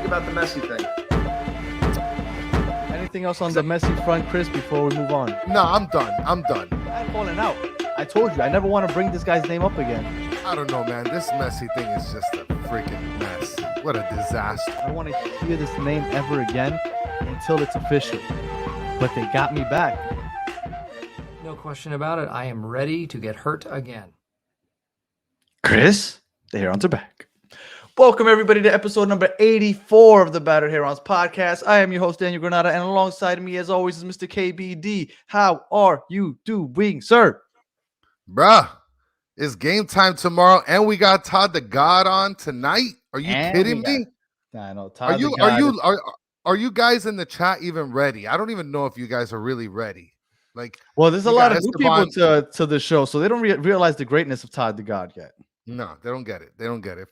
about the Messi thing? Anything else on the Messi front, Chris, before we move on? No, I'm done. I'm falling out. I told you, I never want to bring this guy's name up again. I don't know, man. This Messi thing is just a freaking mess. What a disaster. I don't want to hear this name ever again until it's official. But they got me back. No question about it. I am ready to get hurt again. Chris, the Herons are back. Welcome, everybody, to episode number 84 of the Battered Herons podcast. I am your host, Daniel Granada, and alongside me, as always, is Mr. KBD. How are you doing, sir? Bruh, it's game time tomorrow, and we got Todd the God on tonight. Are you kidding me? I know. Todd the God are you guys in the chat even ready? I don't even know if you guys are really ready. Well, there's a lot of new people to the show, so they don't realize the greatness of Todd the God yet. No, they don't get it. They don't get it.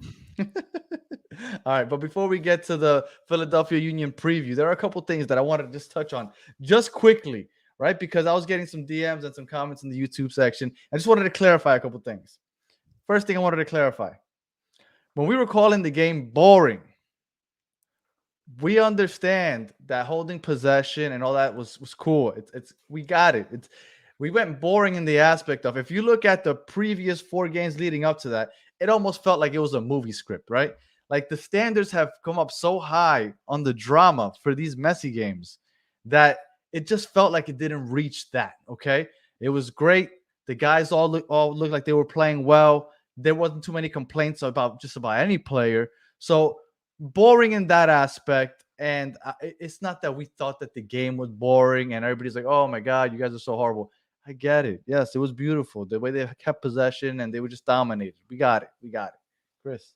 All right, but before we get to the Philadelphia Union preview, there are a couple things that I wanted to just touch on just quickly, right? Because I was getting some DMs and some comments in the YouTube section. I just wanted to clarify a couple things. First thing I wanted to clarify. When we were calling the game boring, we understand that holding possession and all that was cool. We got it. We went boring in the aspect of, if you look at the previous 4 games leading up to that, it almost felt like it was a movie script, right? Like the standards have come up so high on the drama for these Messi games that it just felt like it didn't reach that, okay? It was great. The guys all looked like they were playing well. There wasn't too many complaints about just about any player. So boring in that aspect. And it's not that we thought that the game was boring and everybody's like, oh my God, you guys are so horrible. I get it. Yes, it was beautiful. The way they kept possession and they were just dominated. We got it. Chris.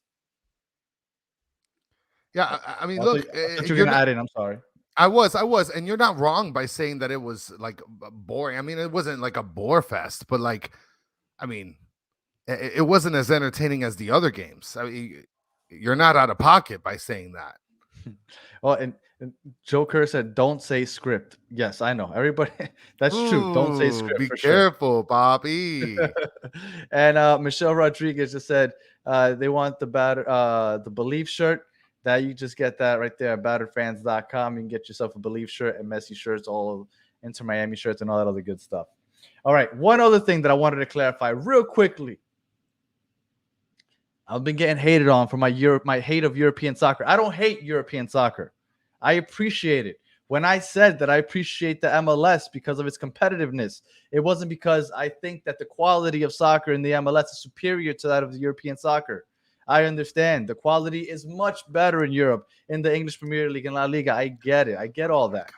Yeah, I mean, look. You're going to add in. I'm sorry. I was. And you're not wrong by saying that it was like boring. I mean, it wasn't like a bore fest, but it wasn't as entertaining as the other games. I mean, you're not out of pocket by saying that. Well, and Joe Kerr said, don't say script. Yes, I know. Everybody, that's true. Don't say script. Be careful, Bobby. And Michelle Rodriguez just said they want the Believe shirt. That you just get that right there at batteredfans.com. You can get yourself a Believe shirt and Messi shirts, all Inter Miami shirts, and all that other good stuff. All right. One other thing that I wanted to clarify real quickly. I've been getting hated on for my hate of European soccer. I don't hate European soccer. I appreciate it. When I said that I appreciate the MLS because of its competitiveness, it wasn't because I think that the quality of soccer in the MLS is superior to that of the European soccer. I understand the quality is much better in Europe, in the English Premier League and La Liga. I get it. I get all that.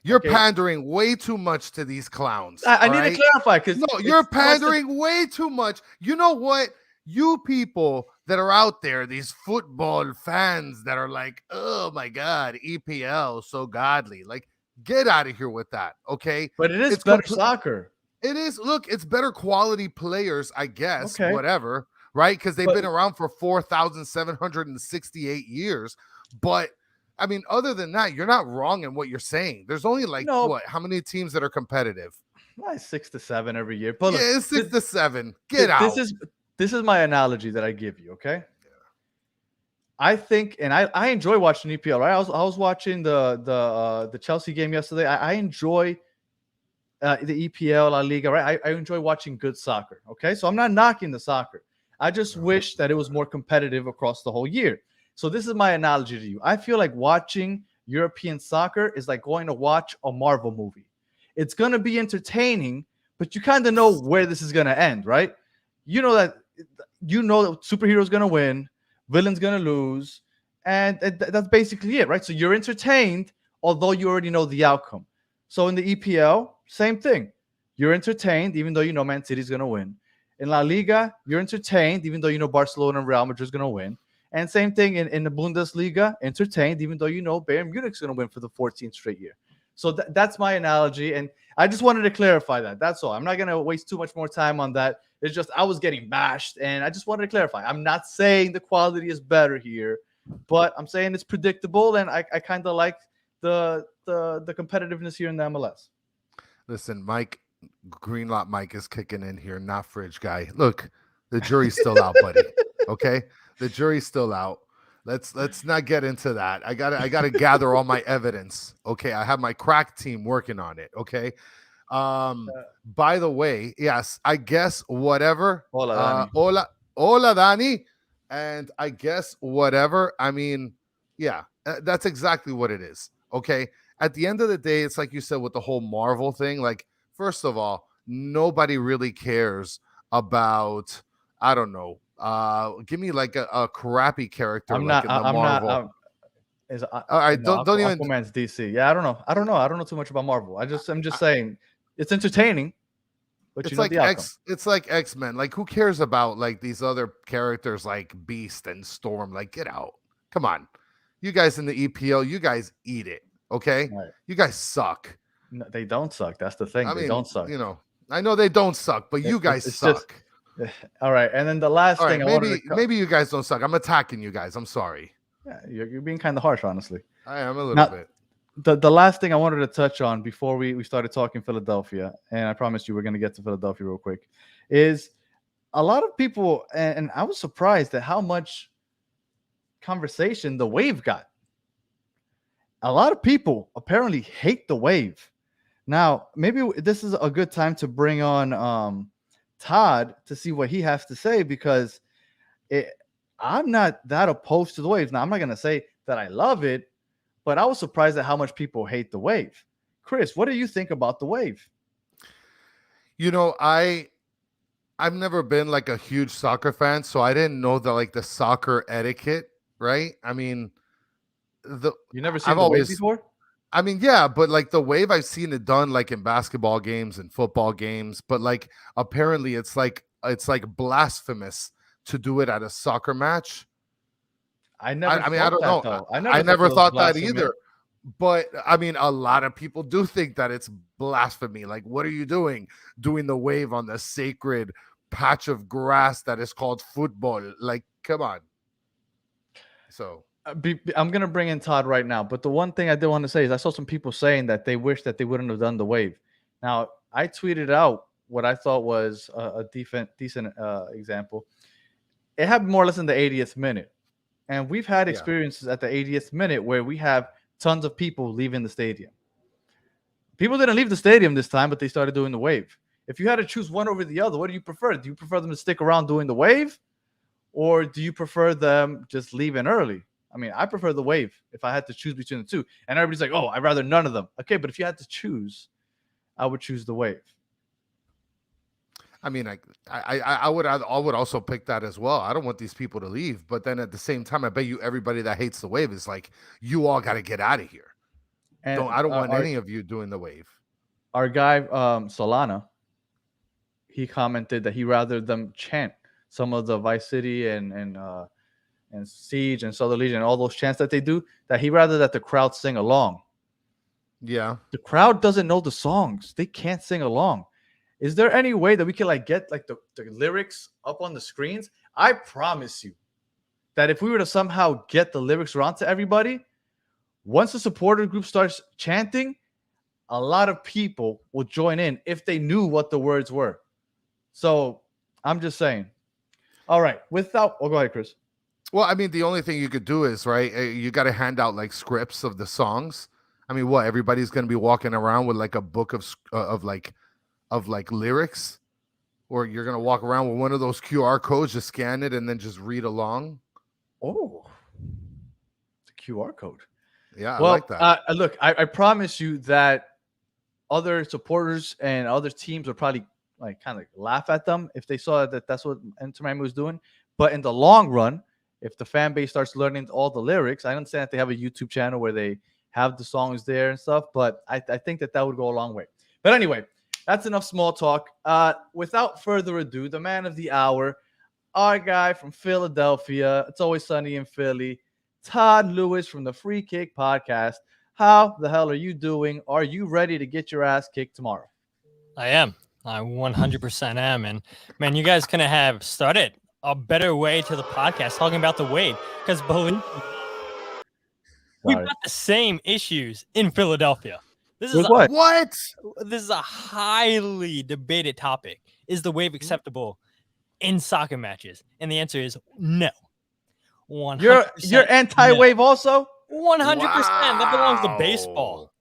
You're pandering way too much to these clowns. I need to clarify because you're pandering way too much. You know what? You people that are out there, these football fans that are like, oh my God, EPL, so godly. Like, get out of here with that, okay? But it's better soccer. It is. Look, it's better quality players, I guess, whatever, right? Because they've been around for 4,768 years. But, I mean, other than that, you're not wrong in what you're saying. There's only how many teams that are competitive? Like 6 to 7 every year. But yeah, it's 6 to 7. Get out. This is my analogy that I give you, okay? I think, and I enjoy watching EPL, right? I was watching the Chelsea game yesterday. I enjoy the EPL, La Liga, right? I enjoy watching good soccer, okay? So I'm not knocking the soccer. I just wish that it was more competitive across the whole year. So this is my analogy to you. I feel like watching European soccer is like going to watch a Marvel movie. It's going to be entertaining, but you kind of know where this is going to end, right? You know that superhero's going to win, villain's going to lose, and that's basically it, right? So you're entertained, although you already know the outcome. So in the EPL, same thing. You're entertained, even though you know Man City's going to win. In La Liga, you're entertained, even though you know Barcelona and Real Madrid's going to win. And same thing in the Bundesliga, entertained, even though you know Bayern Munich's going to win for the 14th straight year. So that's my analogy, and I just wanted to clarify that. That's all. I'm not going to waste too much more time on that. It's just I was getting bashed, and I just wanted to clarify. I'm not saying the quality is better here, but I'm saying it's predictable, and I kind of like the competitiveness here in the MLS. Listen, Mike, Greenlot Mike is kicking in here, not Fridge Guy. Look, the jury's still out, buddy. Okay? The jury's still out. Let's not get into that. I gotta gather all my evidence. Okay, I have my crack team working on it. Okay. By the way, yes, I guess whatever. Hola, Dani. Hola, Danny. And I guess whatever. I mean, yeah, that's exactly what it is. Okay. At the end of the day, it's like you said with the whole Marvel thing. Like, first of all, nobody really cares about, I don't know. Give me like a crappy character I'm like not. in the I'm not. Marvel. All All right, no, don't even. Aquaman's DC. Yeah, I don't know. I don't know too much about Marvel. I'm just saying it's entertaining, but you It's know like the outcome. It's like X-Men. Like, who cares about like these other characters like Beast and Storm? Like, get out. Come on. You guys in the EPL, you guys eat it. Okay. Right. You guys suck. No, they don't suck. That's the thing. I They mean, don't suck. I know they don't suck, but you guys It's just suck. all right. And then the last All thing right, I wanted to maybe you guys don't suck. I'm attacking you guys. I'm sorry. yeah, you're being kind of harsh, honestly. I am a little Now, bit. the last thing I wanted to touch on before we started talking Philadelphia, and I promised you we're going to get to Philadelphia real quick, is a lot of people, and I was surprised at how much conversation the Wave got. A lot of people apparently hate the Wave. Now, maybe this is a good time to bring on Todd to see what he has to say because I'm not that opposed to the Waves. Now, I'm not going to say that I love it, but I was surprised at how much people hate the Wave. Chris, what do you think about the Wave? I've never been like a huge soccer fan, so I didn't know the soccer etiquette, right? I mean, You never seen I've the Wave always before? I mean, yeah, but like the Wave, I've seen it done like in basketball games and football games, but like apparently it's like blasphemous to do it at a soccer match. I never I mean, I thought don't that know. though. I I never never thought thought that that was blasphemy. either. But I mean, a lot of people do think that it's blasphemy. Like, what are you doing? Doing the Wave on the sacred patch of grass that is called football? Like, come on. So I'm gonna bring in Todd right now, but the one thing I did want to say is I saw some people saying that they wish that they wouldn't have done the Wave. Now I tweeted out what I thought was a decent example. It happened more or less in the 80th minute, and we've had Yeah. experiences at the 80th minute where we have tons of people leaving the stadium. People didn't leave the stadium this time, but they started doing the Wave. If you had to choose one over the other, what do you prefer? Do you prefer them to stick around doing the Wave, or do you prefer them just leaving early? I mean, I prefer the Wave if I had to choose between the two. And everybody's like, oh, I'd rather none of them. Okay, but if you had to choose, I would choose the Wave. I mean, I would also pick that as well. I don't want these people to leave, but then at the same time, I bet you everybody that hates the Wave is like, you all got to get out of here. And I don't want any of you doing the Wave. Our guy Solana, he commented that he rather them chant some of the Vice City and Siege and Southern Legion and all those chants that they do. That he rather that the crowd sing along. Yeah, the crowd doesn't know the songs; they can't sing along. Is there any way that we can like get like the lyrics up on the screens? I promise you that if we were to somehow get the lyrics around to everybody, once the supporter group starts chanting, a lot of people will join in if they knew what the words were. So I'm just saying. All right, go ahead, Chris. well, I mean, the only thing you could do is you got to hand out like scripts of the songs. I mean, what, everybody's going to be walking around with like a book of lyrics, or you're going to walk around with one of those QR codes, just scan it and then just read along. Oh, it's a QR code. Yeah, Well, I like that. Look, I promise you that other supporters and other teams would probably like kind of laugh at them if they saw that that's what Inter Miami was doing. But in the long run, if the fan base starts learning all the lyrics, I understand that they have a YouTube channel where they have the songs there and stuff. But I think that would go a long way. But anyway, that's enough small talk. Without further ado, the man of the hour, our guy from Philadelphia. It's always sunny in Philly. Todd Lewis from the Free Kick Podcast. How the hell are you doing? Are you ready to get your ass kicked tomorrow? I am. I 100% am. And man, you guys couldn't have started a better way to the podcast talking about the Wave, because believe me, we've got the same issues in Philadelphia. This is This is a highly debated topic. Is the Wave acceptable in soccer matches? And the answer is no. 100%. You're anti-wave also? 100%. That belongs to baseball.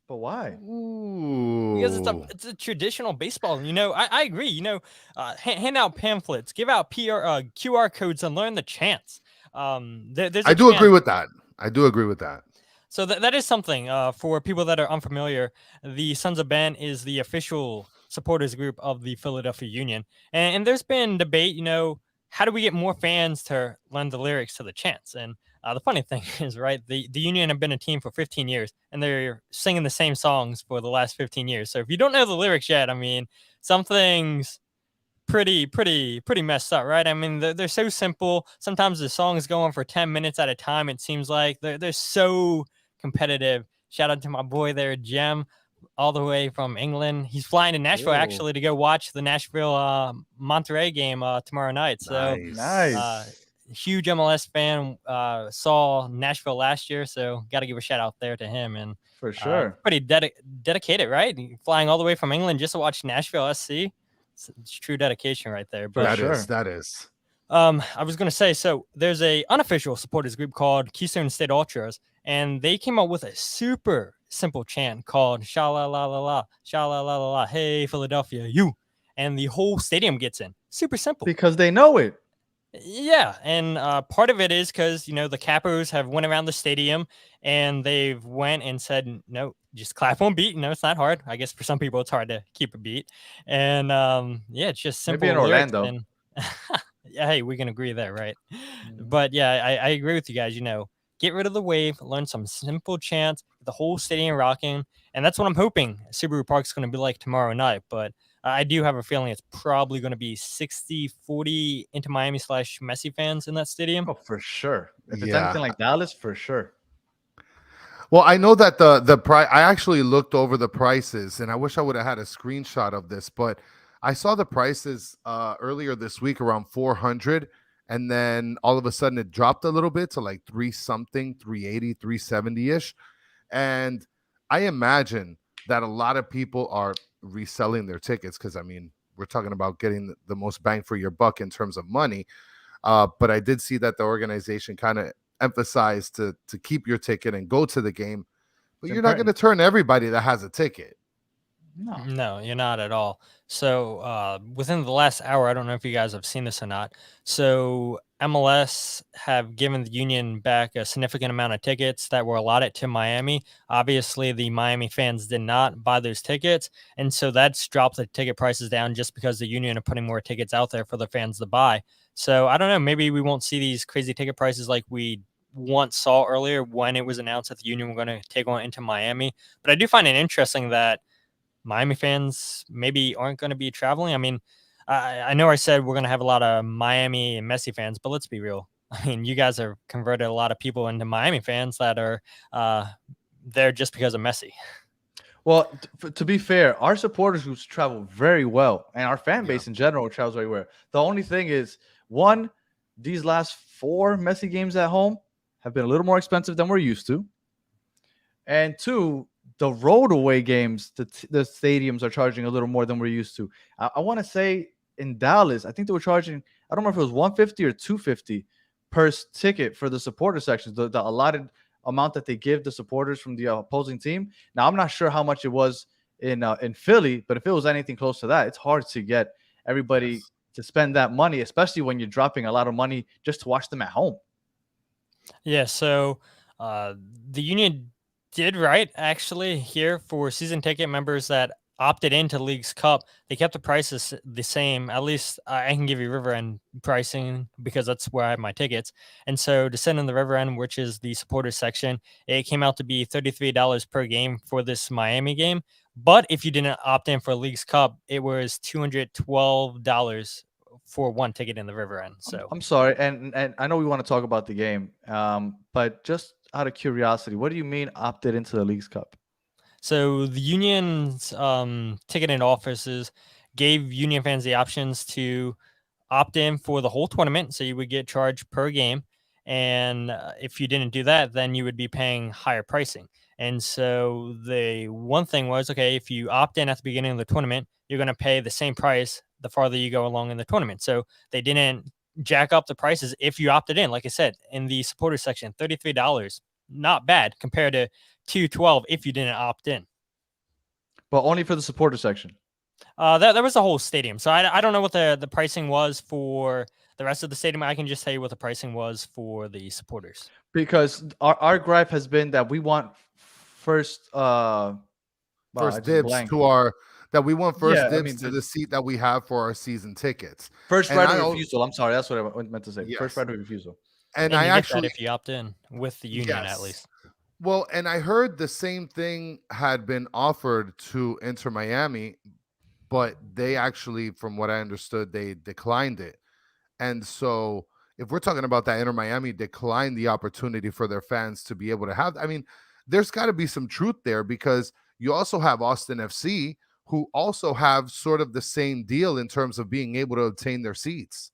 But why? Because Ooh. it's a traditional baseball. I agree. Hand out pamphlets, give out QR codes, and learn the chants. There's a I do agree chant. with that. I do agree with that. So that is something for people that are unfamiliar. The Sons of Ben is the official supporters group of the Philadelphia Union, and there's been debate. How do we get more fans to learn the lyrics to the chants? And the funny thing is, right, the Union have been a team for 15 years, and they're singing the same songs for the last 15 years. So if you don't know the lyrics yet, I mean, something's pretty messed up, right? I mean, they're so simple. Sometimes the songs go on for 10 minutes at a time. It seems like they're so competitive. Shout out to my boy there, Jem, all the way from England. He's flying to Nashville Ooh. actually to go watch the Nashville Monterey game tomorrow night. So Nice. huge MLS fan. Saw Nashville last year, so got to give a shout out there to him. And For sure. pretty dedicated, right? Flying all the way from England just to watch Nashville SC. It's true dedication right there. For But sure. That is. I was going to say, so there's a unofficial supporters group called Keystone State Ultras, and they came up with a super simple chant called sha la la la la, sha la la la la, hey Philadelphia, you, and the whole stadium gets in. Super simple. Because they know it. Yeah, and part of it is because the Capos have went around the stadium and they've went and said, no, just clap on beat. It's not hard. I guess for some people it's hard to keep a beat, and yeah, it's just simple. Maybe in lyrics Orlando. And yeah, hey, we can agree there, right? Mhm. But yeah, I agree with you guys. Get rid of the wave, learn some simple chants, the whole stadium rocking, and that's what I'm hoping Subaru Park's going to be like tomorrow night. But I do have a feeling it's probably going to be 60-40 into Miami / Messi fans in that stadium. Oh, for sure. If it's Yeah. anything like Dallas, for sure. Well, I know that the price. I actually looked over the prices, and I wish I would have had a screenshot of this, but I saw the prices earlier this week around 400, and then all of a sudden it dropped a little bit to like 3-something, 380, 370 ish, and I imagine that a lot of people are reselling their tickets because I mean we're talking about getting the most bang for your buck in terms of money. But I did see that the organization kind of emphasized to keep your ticket and go to the game, but It's you're not going important. to turn everybody that has a ticket. No, you're not at all. So within the last hour, I don't know if you guys have seen this or not. So MLS have given the Union back a significant amount of tickets that were allotted to Miami. Obviously, the Miami fans did not buy those tickets, and so that's dropped the ticket prices down just because the Union are putting more tickets out there for the fans to buy. So I don't know, maybe we won't see these crazy ticket prices like we once saw earlier when it was announced that the Union were going to take on into Miami. But I do find it interesting that Miami fans maybe aren't going to be traveling. I mean, I know I said we're going to have a lot of Miami and Messi fans, but let's be real. I mean, you guys have converted a lot of people into Miami fans that are there just because of Messi. Well, to be fair, our supporters groups travel very well, and our fan base in general travels very well. The only thing is, one, these last 4 Messi games at home have been a little more expensive than we're used to, and two, the road away games, the stadiums are charging a little more than we're used to. I want to say in Dallas, I think they were charging, I don't remember if it was 150 or 250 per ticket for the supporter sections, the allotted amount that they give the supporters from the opposing team. Now, I'm not sure how much it was in Philly, but if it was anything close to that, it's hard to get everybody to spend that money, especially when you're dropping a lot of money just to watch them at home. Yeah, so the Union did right actually here for season ticket members that opted into League's Cup. They kept the prices the same. At least I can give you River End pricing because that's where I have my tickets. And so to send in the River End, which is the supporters section, it came out to be $33 per game for this Miami game. But if you didn't opt in for League's Cup, it was $212 for one ticket in the River End. So I'm sorry, and I know we want to talk about the game, but just out of curiosity, what do you mean opted into the League's Cup? So the Union's ticketing offices gave Union fans the options to opt in for the whole tournament. So you would get charged per game. And if you didn't do that, then you would be paying higher pricing. And so the one thing was, okay, if you opt in at the beginning of the tournament, you're going to pay the same price the farther you go along in the tournament. So they didn't jack up the prices if you opted in. Like I said, in the supporter section, $33, not bad compared to $212 if you didn't opt in. But only for the supporter section. That was the whole stadium. So I don't know what the pricing was for the rest of the stadium. I can just tell you what the pricing was for the supporters. Because our gripe has been that we want first first dibs to our that we want first dibs to the seat that we have for our season tickets. First right of refusal. I'm sorry, that's what I meant to say. Yes. First right of refusal. And I actually, if you opt in with the union, at least. Well, and I heard the same thing had been offered to Inter Miami, but they actually, from what I understood, they declined it. And so if we're talking about that, Inter Miami declined the opportunity for their fans to be able to have, I mean, there's got to be some truth there, because you also have Austin FC, who also have sort of the same deal in terms of being able to obtain their seats.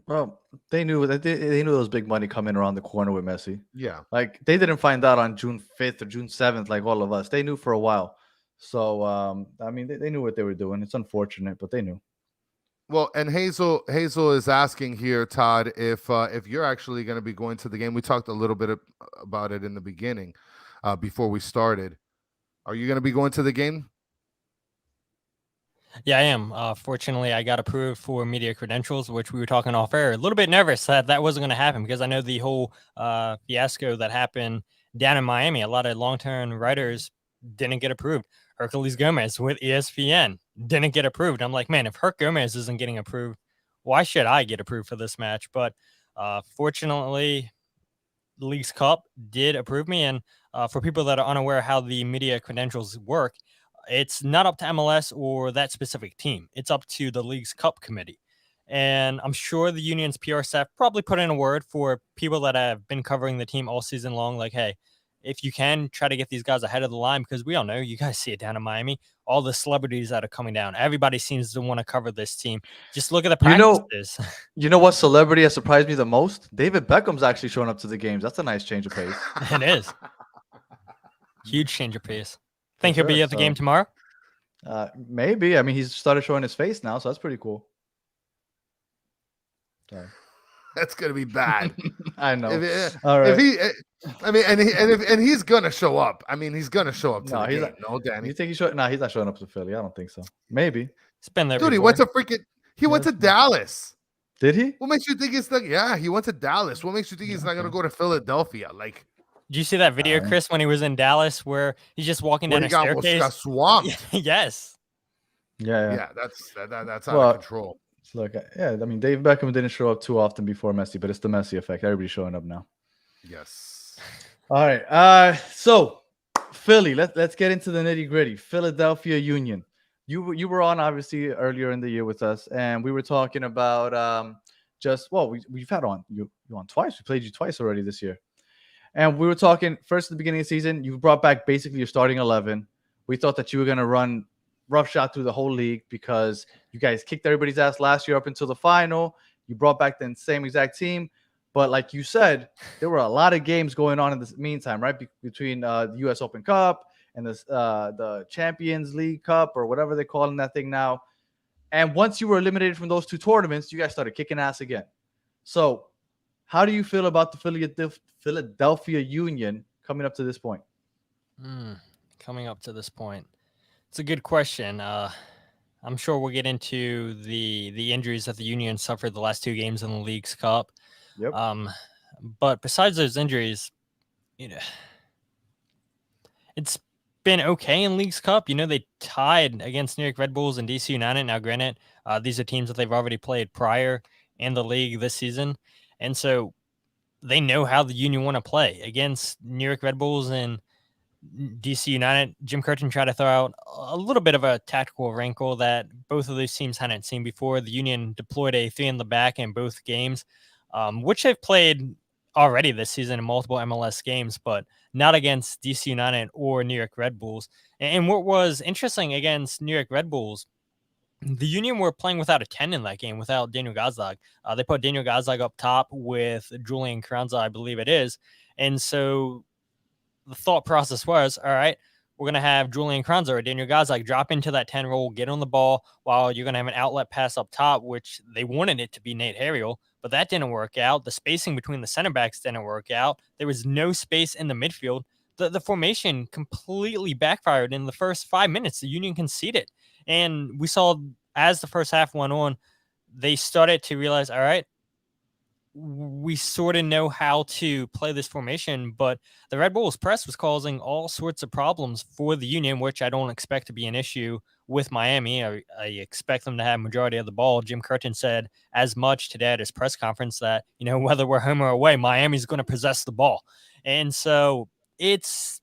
Well, they knew that they knew there was big money coming around the corner with Messi. Yeah. Like, they didn't find out on June 5th or June 7th like all of us. They knew for a while. So, I mean, they knew what they were doing. It's unfortunate, but they knew. Well, and Hazel is asking here, Todd, if you're actually going to be going to the game. We talked a little bit about it in the beginning, before we started. Are you going to be going to the game? Yeah, I am. Fortunately, I got approved for media credentials, which we were talking off air. A little bit nervous that wasn't going to happen, because I know the whole fiasco that happened down in Miami. A lot of long-term writers didn't get approved. Hercules Gomez with ESPN didn't get approved. I'm like, man, if Herc Gomez isn't getting approved, why should I get approved for this match? But fortunately, the League's Cup did approve me. And for people that are unaware how the media credentials work, it's not up to MLS or that specific team. It's up to the League's Cup committee. And I'm sure the union's PR staff probably put in a word for people that have been covering the team all season long. Like, hey, if you can, try to get these guys ahead of the line, because we all know, you guys see it down in Miami, all the celebrities that are coming down. Everybody seems to want to cover this team. Just look at the practices. You know what celebrity has surprised me the most? David Beckham's actually showing up to the games. That's a nice change of pace. It is. Huge change of pace. Think he'll be at the game tomorrow? Maybe. I mean, he's started showing his face now, so that's pretty cool. Sorry. That's gonna be bad. I know. All right. And he's gonna show up. I mean, he's gonna show up to the game. No, Danny. You think he's showing? No, he's not showing up to Philly. I don't think so. Maybe. He's been there. Dude, he went to went to Dallas. Did he? What makes you think he's like? Yeah, he went to Dallas. What makes you think he's not gonna go to Philadelphia? Like, did you see that video, Chris, when he was in Dallas, where he's just walking down a staircase? Got swamped. Yes. Yeah. That's out of control. Look, I mean, Dave Beckham didn't show up too often before Messi, but it's the Messi effect. Everybody's showing up now. Yes. All right. So Philly, let's get into the nitty gritty. Philadelphia Union. You were on obviously earlier in the year with us, and we were talking about we've had you on twice. We played you twice already this year, and we were talking first at the beginning of the season. You brought back basically your starting 11. We thought that you were going to run roughshod through the whole league because you guys kicked everybody's ass last year up until the final. You brought back the same exact team. But like you said, there were a lot of games going on in the meantime, right? Between the U.S. Open Cup and the Champions League Cup, or whatever they're calling that thing now. And once you were eliminated from those two tournaments, you guys started kicking ass again. So how do you feel about the Philadelphia Union coming up to this point? Coming up to this point. It's a good question. I'm sure we'll get into the injuries that the Union suffered the last two games in the League's Cup. Yep. But besides those injuries, it's been okay in League's Cup. They tied against New York Red Bulls and DC United. Now, granted, these are teams that they've already played prior in the league this season, and so they know how the Union want to play against New York Red Bulls and DC United. Jim Curtin tried to throw out a little bit of a tactical wrinkle that both of those teams hadn't seen before. The Union deployed a 3 in the back in both games, which they've played already this season in multiple MLS games, but not against DC United or New York Red Bulls. And what was interesting against New York Red Bulls, the Union were playing without a 10 in that game, without Daniel Gazdag. They put Daniel Gazdag up top with Julian Carranza, I believe it is. And so the thought process was, all right, we're going to have Julian Kranza or Daniel Gazak drop into that 10 role, get on the ball, while you're going to have an outlet pass up top, which they wanted it to be Nate Harriel, but that didn't work out. The spacing between the center backs didn't work out. There was no space in the midfield. The formation completely backfired in the first 5 minutes. The Union conceded. And we saw as the first half went on, they started to realize, all right, we sort of know how to play this formation, but the Red Bulls press was causing all sorts of problems for the Union, which I don't expect to be an issue with Miami. I expect them to have majority of the ball. Jim Curtin said as much today at his press conference that, whether we're home or away, Miami's going to possess the ball. And so it's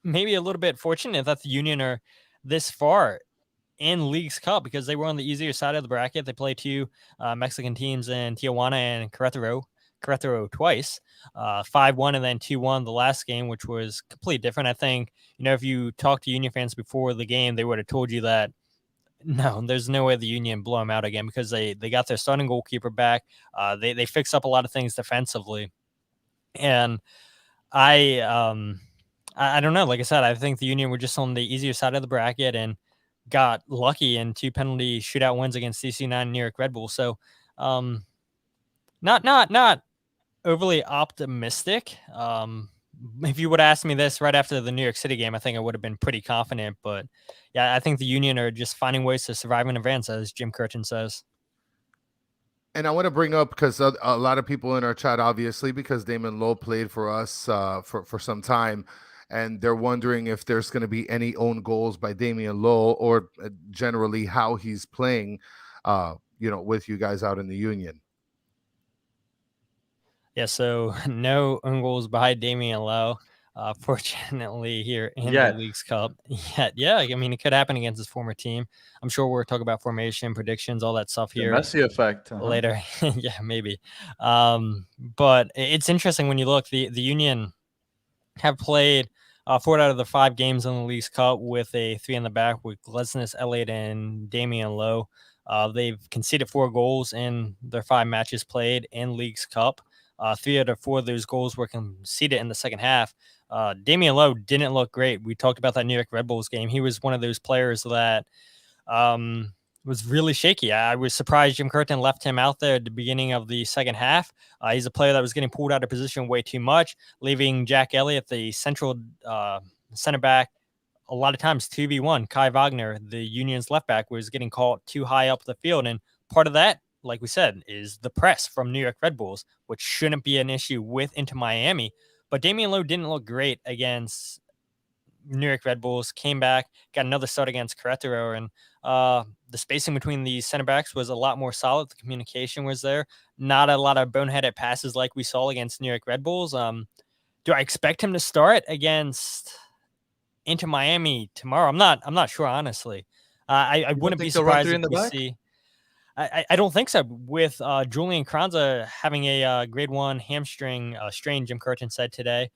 maybe a little bit fortunate that the Union are this far in League's Cup because they were on the easier side of the bracket. They played two Mexican teams in Tijuana and Querétaro twice, 5-1 and then 2-1 the last game, which was completely different. I think, if you talk to Union fans before the game, they would have told you that no, there's no way the Union blow them out again because they got their starting goalkeeper back. They fixed up a lot of things defensively. And I don't know. Like I said, I think the Union were just on the easier side of the bracket and got lucky in 2 penalty shootout wins against DC9 and New York Red Bull. So, not overly optimistic. If you would ask me this right after the New York City game, I think I would have been pretty confident. But yeah, I think the Union are just finding ways to survive and advance, as Jim Curtin says. And I want to bring up, because a lot of people in our chat, obviously, because Damon Lowe played for us for some time, and they're wondering if there's going to be any own goals by Damian Lowe or generally how he's playing, with you guys out in the Union. Yeah, so no own goals by Damian Lowe, fortunately, here in the League's Cup. Yeah, I mean, it could happen against his former team. I'm sure we'll talk about formation, predictions, all that stuff here. The Messi effect. Later. Yeah, maybe. But it's interesting when you look, the Union have played 4 out of the 5 games in the League's Cup with a 3 in the back with Glesnes, Elliott, and Damian Lowe. They've conceded 4 goals in their 5 matches played in League's Cup. 3 out of 4 of those goals were conceded in the second half. Damian Lowe didn't look great. We talked about that New York Red Bulls game. He was one of those players that was really shaky. I was surprised Jim Curtin left him out there at the beginning of the second half. He's a player that was getting pulled out of position way too much, leaving Jack Elliott, the central center back, a lot of times 2v1. Kai Wagner, the Union's left back, was getting caught too high up the field. And part of that, like we said, is the press from New York Red Bulls, which shouldn't be an issue with Inter Miami. But Damian Lowe didn't look great against New York Red Bulls, came back, got another start against Querétaro, and the spacing between the center backs was a lot more solid. The communication was there. Not a lot of boneheaded passes like we saw against New York Red Bulls. Do I expect him to start against Inter Miami tomorrow? I'm not sure, honestly. I wouldn't be surprised if we see. I don't think so. With Julian Kranza having a grade 1 hamstring strain, Jim Curtin said today.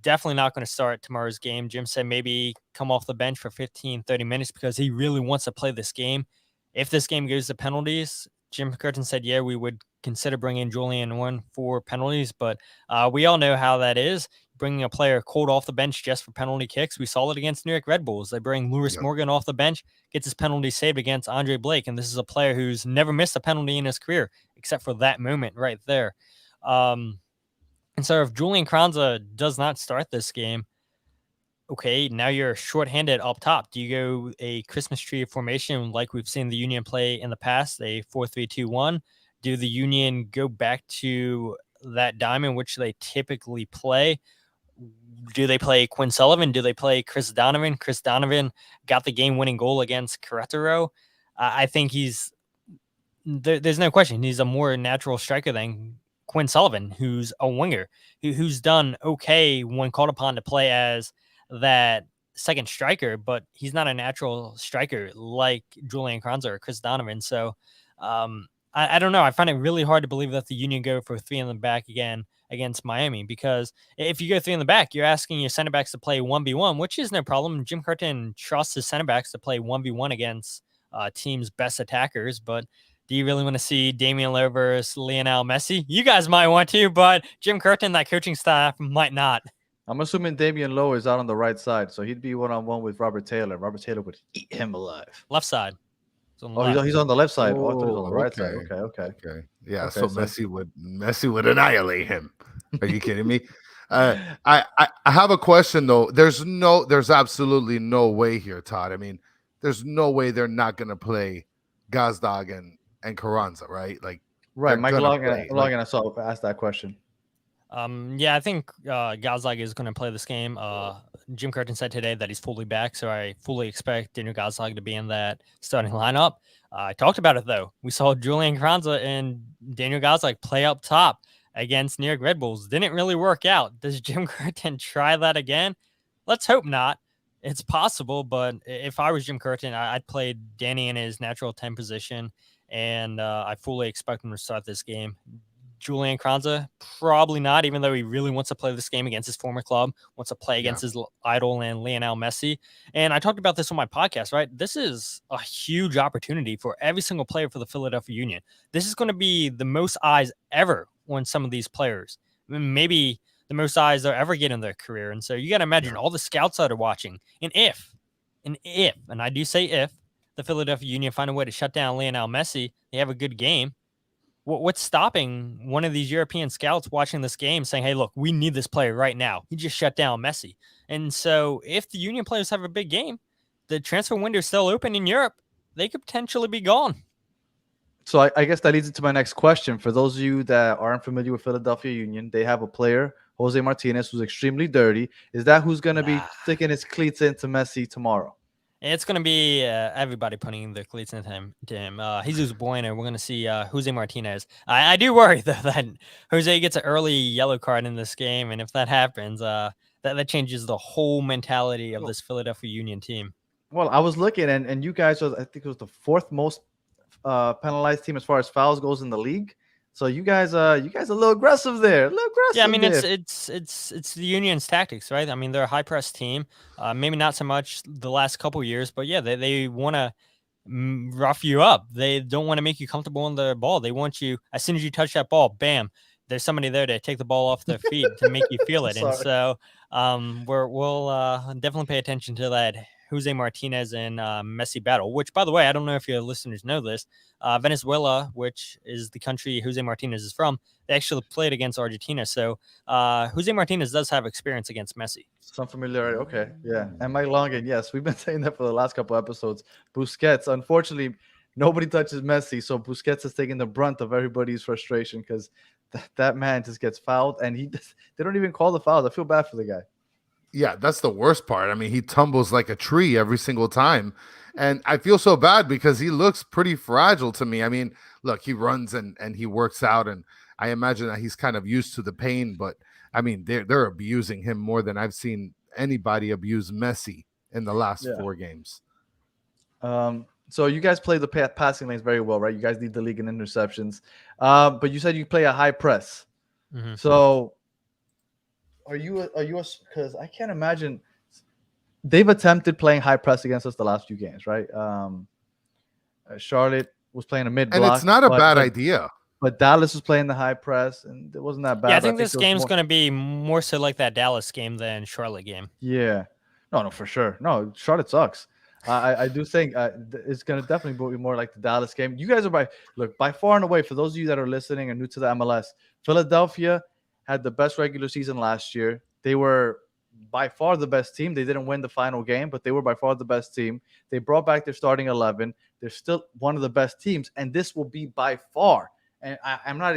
Definitely not going to start tomorrow's game. Jim said maybe come off the bench for 15, 30 minutes because he really wants to play this game. If this game goes to penalties, Jim Curtin said, yeah, we would consider bringing Julian on for penalties, but we all know how that is. Bringing a player cold off the bench just for penalty kicks. We saw it against New York Red Bulls. They bring Lewis Morgan off the bench, gets his penalty saved against Andre Blake, and this is a player who's never missed a penalty in his career, except for that moment right there. And so if Julian Kranza does not start this game, okay, now you're shorthanded up top. Do you go a Christmas tree formation like we've seen the Union play in the past, a 4-3-2-1? Do the Union go back to that diamond which they typically play? Do they play Quinn Sullivan? Do they play Chris Donovan? Chris Donovan got the game-winning goal against Querétaro. I think there's no question, he's a more natural striker than Quinn Sullivan, who's a winger, who's done okay when called upon to play as that second striker, but he's not a natural striker like Julian Kranza or Chris Donovan. So I don't know. I find it really hard to believe that the Union go for 3 in the back again against Miami, because if you go 3 in the back, you're asking your center backs to play 1v1, which is no problem. Jim Curtin trusts his center backs to play 1v1 against teams' best attackers, but do you really want to see Damian Lowe versus Lionel Messi? You guys might want to, but Jim Curtin, that coaching staff, might not. I'm assuming Damian Lowe is out on the right side, so he'd be one-on-one with Robert Taylor. Robert Taylor would eat him alive. Left side. It's on the Oh, left. he's on the left side. Oh, I thought he was on the Oh, right side. okay. Okay. Yeah, Okay, so so Messi would annihilate him. Are you kidding me? I have a question though. There's absolutely no way here, Todd. I mean, there's no way they're not gonna play Gazdag and Carranza, right? Like right, they're Mike gonna Logan, play. Like, I saw asked that question. Yeah, I think Gazlag is going to play this game. Jim Curtin said today that he's fully back, so I fully expect Daniel Gazlag to be in that starting lineup. I talked about it though. We saw Julian Kranza and Daniel Gazlag play up top against New York Red Bulls. Didn't really work out. Does Jim Curtin try that again? Let's hope not. It's possible, but if I was Jim Curtin, I'd play Danny in his natural 10 position, and I fully expect him to start this game. Julian Kranza, probably not, even though he really wants to play this game against his former club, wants to play against his idol and Lionel Messi. And I talked about this on my podcast, right? This is a huge opportunity for every single player for the Philadelphia Union. This is going to be the most eyes ever on some of these players. Maybe the most eyes they'll ever get in their career. And so you got to imagine all the scouts that are watching. And I do say if, the Philadelphia Union find a way to shut down Lionel Messi, they have a good game. What's stopping one of these European scouts watching this game saying, hey, look, we need this player right now. He just shut down Messi. And so if the Union players have a big game, the transfer window is still open in Europe. They could potentially be gone. So I guess that leads into my next question. For those of you that aren't familiar with Philadelphia Union, they have a player, Jose Martinez, who's extremely dirty. Is that who's going to be sticking his cleats into Messi tomorrow? It's going to be everybody putting their cleats into him. Jesus Bueno. We're going to see Jose Martinez. I do worry, though, that Jose gets an early yellow card in this game. And if that happens, that changes the whole mentality of this Philadelphia Union team. Well, I was looking, and you guys I think it was the fourth most penalized team as far as fouls goes in the league. So you guys are a little aggressive there. Yeah, I mean it's the Union's tactics, right? I mean they're a high press team. Maybe not so much the last couple years, but yeah, they want to rough you up. They don't want to make you comfortable on the ball. They want you as soon as you touch that ball, bam, there's somebody there to take the ball off their feet to make you feel it. And so we'll definitely pay attention to that Jose Martinez and Messi battle, which, by the way, I don't know if your listeners know this. Venezuela, which is the country Jose Martinez is from, they actually played against Argentina. So Jose Martinez does have experience against Messi. Some familiarity. Okay. Yeah. And Mike Longan, yes, we've been saying that for the last couple episodes. Busquets, unfortunately, nobody touches Messi. So Busquets is taking the brunt of everybody's frustration because that man just gets fouled and they don't even call the fouls. I feel bad for the guy. Yeah, that's the worst part. I mean, he tumbles like a tree every single time. And I feel so bad because he looks pretty fragile to me. I mean, look, he runs and he works out, and I imagine that he's kind of used to the pain, but I mean, they're abusing him more than I've seen anybody abuse Messi in the last 4 games. So you guys play the passing lanes very well, right? You guys lead the league in interceptions. But you said you play a high press. Mm-hmm. So are you because I can't imagine they've attempted playing high press against us the last few games, right? Charlotte was playing a mid block, and it's not a bad idea. But Dallas was playing the high press, and it wasn't that bad. Yeah, I think this game's going to be more so like that Dallas game than Charlotte game. Yeah, no, for sure. No, Charlotte sucks. I do think it's going to definitely be more like the Dallas game. You guys are by far and away, for those of you that are listening and new to the MLS, Philadelphia had the best regular season last year. They were by far the best team. They didn't win the final game, but they were by far the best team. They brought back their starting 11. They're still one of the best teams, and this will be by far, and I'm not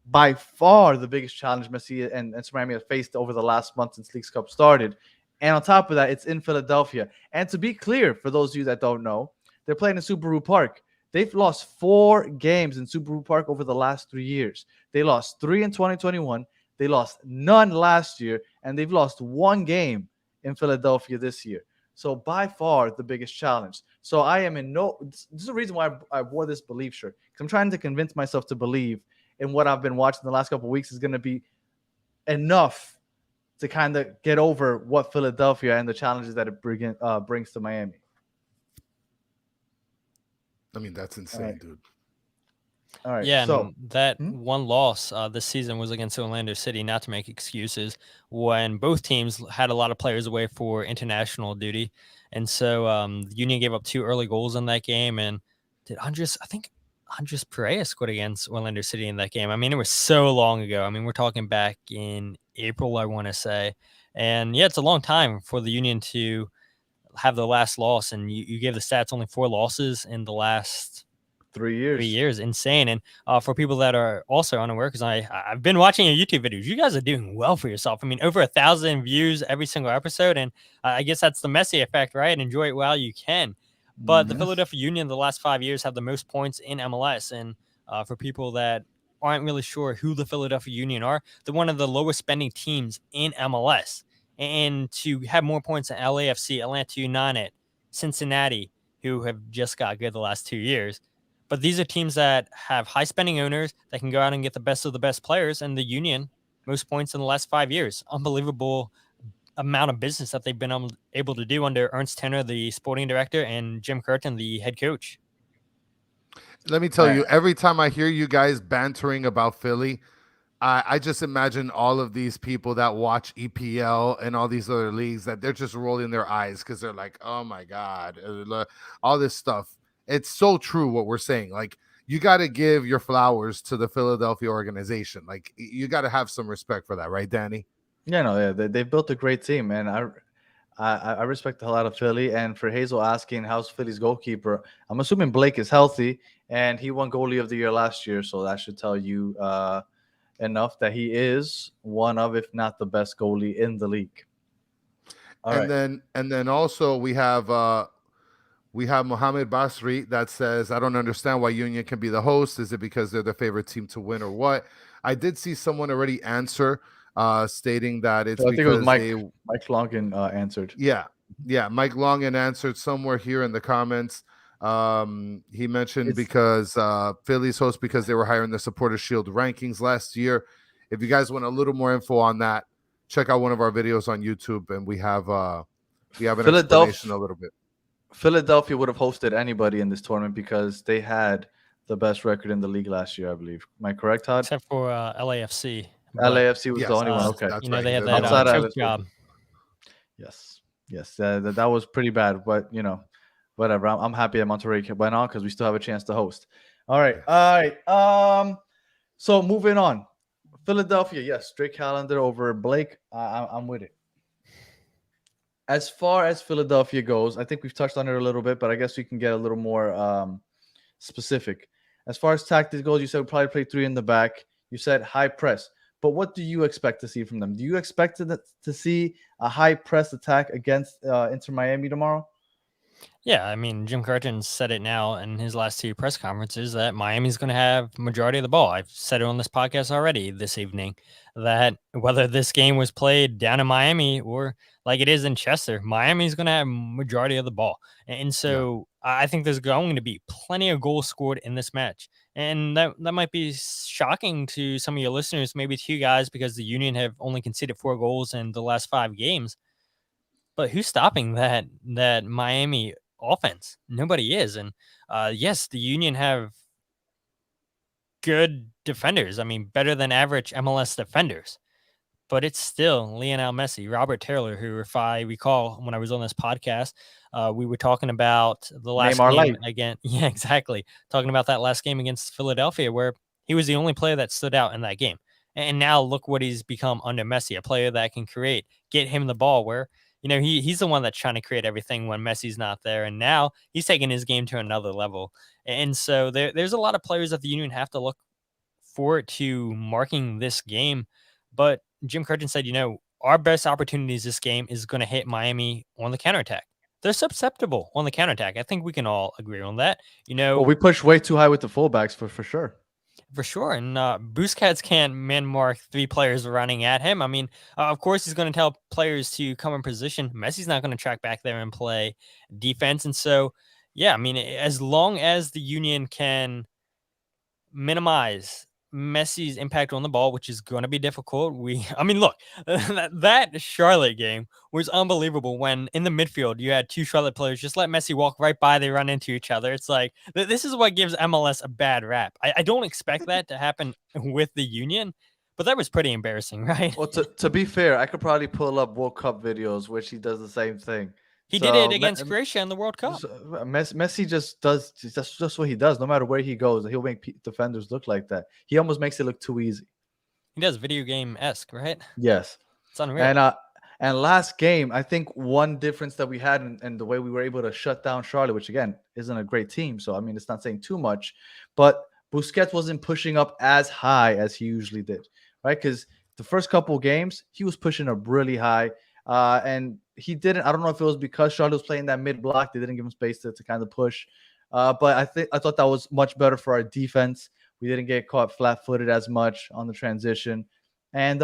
by far the biggest challenge Messi and Miami have faced over the last month since Leagues Cup started. And on top of that, it's in Philadelphia. And to be clear, for those of you that don't know, they're playing in Subaru Park. They've lost 4 games in Subaru Park over the last 3 years. They lost 3 in 2021. They lost none last year. And they've lost 1 game in Philadelphia this year. So by far the biggest challenge. So I am this is the reason why I wore this belief shirt. Because I'm trying to convince myself to believe in what I've been watching the last couple of weeks is going to be enough to kind of get over what Philadelphia and the challenges that it brings to Miami. I mean, that's insane, dude. All right. Yeah, So and that hmm? one loss this season was against Orlando City, not to make excuses, when both teams had a lot of players away for international duty. And so the Union gave up 2 early goals in that game. And I think Andres Perea scored against Orlando City in that game. I mean, it was so long ago. I mean, we're talking back in April, I want to say. And yeah, it's a long time for the Union to have the last loss. And you gave the stats only 4 losses in the last 3 3 years. years, insane. And for people that are also unaware, because I've been watching your YouTube videos, you guys are doing well for yourself. I mean, over 1,000 views every single episode, and I guess that's the Messi effect, right? Enjoy it while you can. But the Mhm. Philadelphia Union, the last 5 years, have the most points in MLS. And for people that aren't really sure who the Philadelphia Union are, they're one of the lowest spending teams in MLS. And to have more points than LAFC, Atlanta United, Cincinnati, who have just got good the last 2 years. But these are teams that have high spending owners that can go out and get the best of the best players. And the Union, most points in the last 5 years. Unbelievable amount of business that they've been able to do under Ernst Tenner, the sporting director, and Jim Curtin, the head coach. Let me tell you, every time I hear you guys bantering about Philly, I just imagine all of these people that watch EPL and all these other leagues that they're just rolling their eyes because they're like, oh my God, all this stuff. It's so true what we're saying. Like, you got to give your flowers to the Philadelphia organization. Like, you got to have some respect for that, right, Danny? Yeah, no, yeah, they've built a great team, man. I respect the hell out of Philly. And for Hazel asking how's Philly's goalkeeper, I'm assuming Blake is healthy, and he won goalie of the year last year, so that should tell you enough that he is one of, if not the best goalie in the league. All right. And then also we have Mohamed Basri that says, I don't understand why Union can be the host. Is it because they're the favorite team to win or what? I did see someone already answer stating that it's So I think it was because Mike Longan answered. Yeah. Mike Longan answered somewhere here in the comments. He mentioned because Philly's host because they were higher in the Supporter Shield rankings last year. If you guys want a little more info on that, check out one of our videos on YouTube, and we have an explanation a little bit. Philadelphia would have hosted anybody in this tournament because they had the best record in the league last year, I believe. Am I correct, Todd? Except for LAFC. LAFC was the only one. Okay. You know, right. they had They're that the choke job. Yes. That was pretty bad, but you know, whatever. I'm happy that Monterrey went on because we still have a chance to host. All right. So moving on, Philadelphia. Yes, straight calendar over Blake. I'm with it. As far as Philadelphia goes, I think we've touched on it a little bit, but I guess we can get a little more specific. As far as tactics goes, you said we'll probably play 3 in the back. You said high press. But what do you expect to see from them? Do you expect to see a high press attack against Inter Miami tomorrow? Yeah, I mean, Jim Curtin said it now in his last 2 press conferences that Miami's going to have majority of the ball. I've said it on this podcast already this evening that whether this game was played down in Miami or like it is in Chester, Miami's going to have majority of the ball. And so I think there's going to be plenty of goals scored in this match. And that might be shocking to some of your listeners, maybe to you guys, because the Union have only conceded 4 goals in the last 5 games. But who's stopping that Miami offense? Nobody is. And yes, the Union have good defenders. I mean, better than average MLS defenders. But it's still Lionel Messi, Robert Taylor, who, if I recall, when I was on this podcast, we were talking about the last Neymar game light. again. Yeah, exactly. Talking about that last game against Philadelphia, where he was the only player that stood out in that game. And now look what he's become under Messi, a player that can create, get him the ball where, you know, he's the one that's trying to create everything when Messi's not there. And now he's taking his game to another level. And so there's a lot of players that the Union have to look forward to marking this game. But Jim Curtin said, you know, our best opportunities this game is going to hit Miami on the counterattack. They're susceptible on the counterattack. I think we can all agree on that. You know, Well, we pushed way too high with the fullbacks for sure. For sure. And Busquets can't man mark 3 players running at him. I mean, of course, he's going to tell players to come in position. Messi's not going to track back there and play defense. And so, yeah, I mean, as long as the Union can minimize Messi's impact on the ball, which is going to be difficult. I mean, look, that Charlotte game was unbelievable when in the midfield you had two Charlotte players just let Messi walk right by, they run into each other. It's like this is what gives MLS a bad rap. I don't expect that to happen with the Union, but that was pretty embarrassing, right? Well, to be fair, I could probably pull up World Cup videos which he does the same thing. He did it against Croatia in the World Cup. Messi just does that's just what he does. No matter where he goes, he'll make defenders look like that. He almost makes it look too easy. He does video game-esque, right? Yes. It's unreal. And last game, I think one difference that we had in the way we were able to shut down Charlotte, which again isn't a great team, so I mean it's not saying too much, but Busquets wasn't pushing up as high as he usually did, right? Because the first couple games he was pushing up really high, and he didn't. I don't know if it was because Charlotte was playing that mid block, they didn't give him space to kind of push, but I thought that was much better for our defense. We didn't get caught flat-footed as much on the transition, and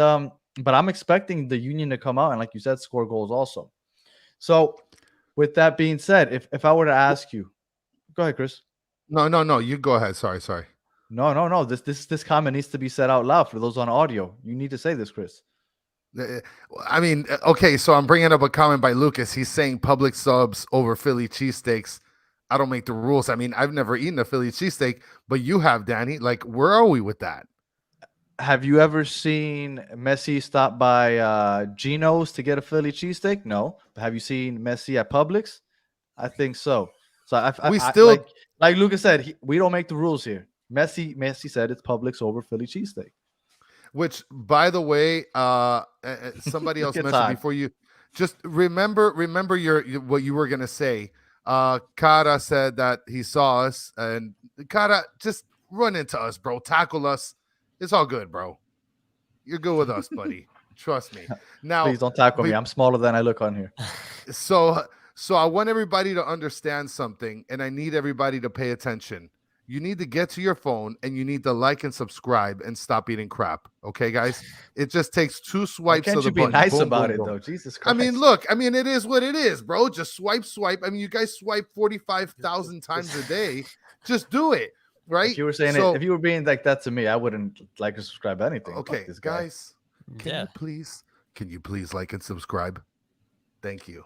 but I'm expecting the Union to come out and, like you said, score goals also. So, with that being said, if I were to ask you, go ahead, Chris. No. You go ahead. Sorry. No. This comment needs to be said out loud for those on audio. You need to say this, Chris. I mean, okay, so I'm bringing up a comment by Lucas. He's saying public subs over Philly cheesesteaks. I don't make the rules. I mean, I've never eaten a Philly cheesesteak, but you have, Danny. Like, where are we with that? Have you ever seen Messi stop by Geno's to get a Philly cheesesteak? No. But have you seen Messi at Publix? I think so. So like Lucas said, we don't make the rules here. Messi said it's Publix over Philly cheesesteak. Which, by the way, somebody else mentioned before you. Just remember your what you were gonna say. Kara said that he saw us, and Kara, just run into us, bro. Tackle us. It's all good, bro. You're good with us, buddy. Trust me. Now, please don't tackle me. I'm smaller than I look on here. So I want everybody to understand something, and I need everybody to pay attention. You need to get to your phone and you need to like and subscribe and stop eating crap. Okay, guys? It just takes 2 swipes of the button. Can't you be nice about it, though? Jesus Christ. I mean, look, it is what it is, bro. Just swipe. I mean, you guys swipe 45,000 times a day. Just do it, right? If you were saying if you were being like that to me, I wouldn't like to subscribe to anything. Okay, guys, can you please like and subscribe? Thank you.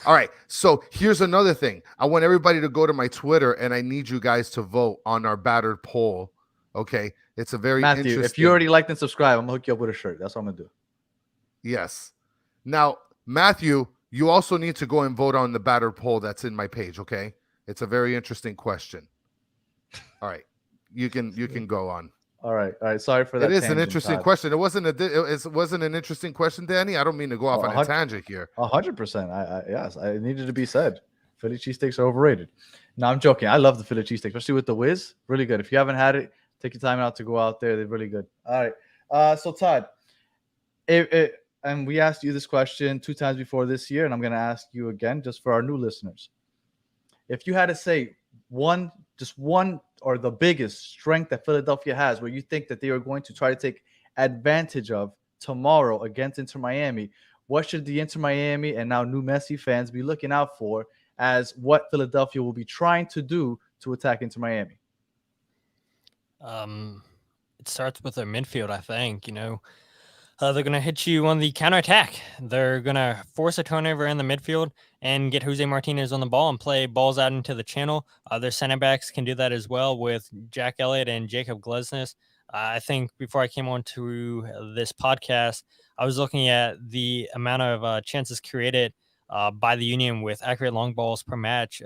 All right, so here's another thing. I want everybody to go to my Twitter, and I need you guys to vote on our battered poll. Okay, it's a very interesting. If you already liked and subscribed, I'm gonna hook you up with a shirt. That's what I'm gonna do. Yes. Now, Matthew, you also need to go and vote on the battered poll that's in my page. Okay, it's a very interesting question. All right, you can go on. All right. Sorry for that. It is an interesting question. It wasn't an interesting question, Danny. I don't mean to go off on a tangent here. 100%. Yes, it needed to be said. Philly cheesesteaks are overrated. No, I'm joking. I love the Philly cheesesteak, especially with the whiz. Really good. If you haven't had it, take your time out to go out there. They're really good. All right. So Todd, and we asked you this question 2 times before this year, and I'm going to ask you again, just for our new listeners. If you had to say one or the biggest strength that Philadelphia has, where you think that they are going to try to take advantage of tomorrow against Inter Miami, what should the Inter Miami and now new Messi fans be looking out for as what Philadelphia will be trying to do to attack Inter Miami? It starts with their midfield, I think. They're going to hit you on the counterattack. They're going to force a turnover in the midfield and get Jose Martinez on the ball and play balls out into the channel. Their center backs can do that as well with Jack Elliott and Jacob Glesnes. I think before I came on to this podcast, I was looking at the amount of chances created by the Union with accurate long balls per match.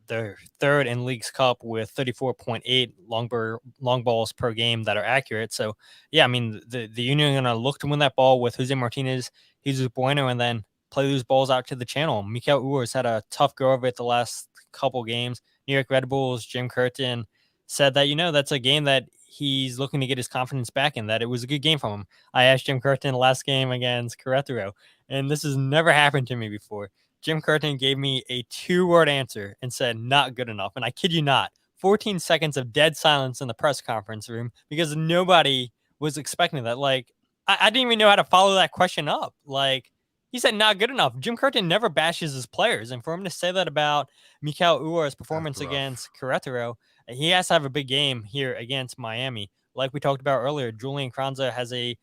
They're third in League's Cup with 34.8 long balls per game that are accurate. So, yeah, I mean, the Union are going to look to win that ball with Jose Martinez, Jesus Bueno, and then play those balls out to the channel. Mikel Uhrs had a tough go of it the last couple games. New York Red Bulls, Jim Curtin said that, that's a game that he's looking to get his confidence back in, that it was a good game from him. I asked Jim Curtin the last game against Querétaro, and this has never happened to me before. Jim Curtin gave me a 2-word answer and said, not good enough. And I kid you not, 14 seconds of dead silence in the press conference room because nobody was expecting that. Like, I didn't even know how to follow that question up. Like, he said not good enough. Jim Curtin never bashes his players. And for him to say that about Mikel Uhrs' performance against Querétaro, he has to have a big game here against Miami. like we talked about earlier, Julian Kranza has a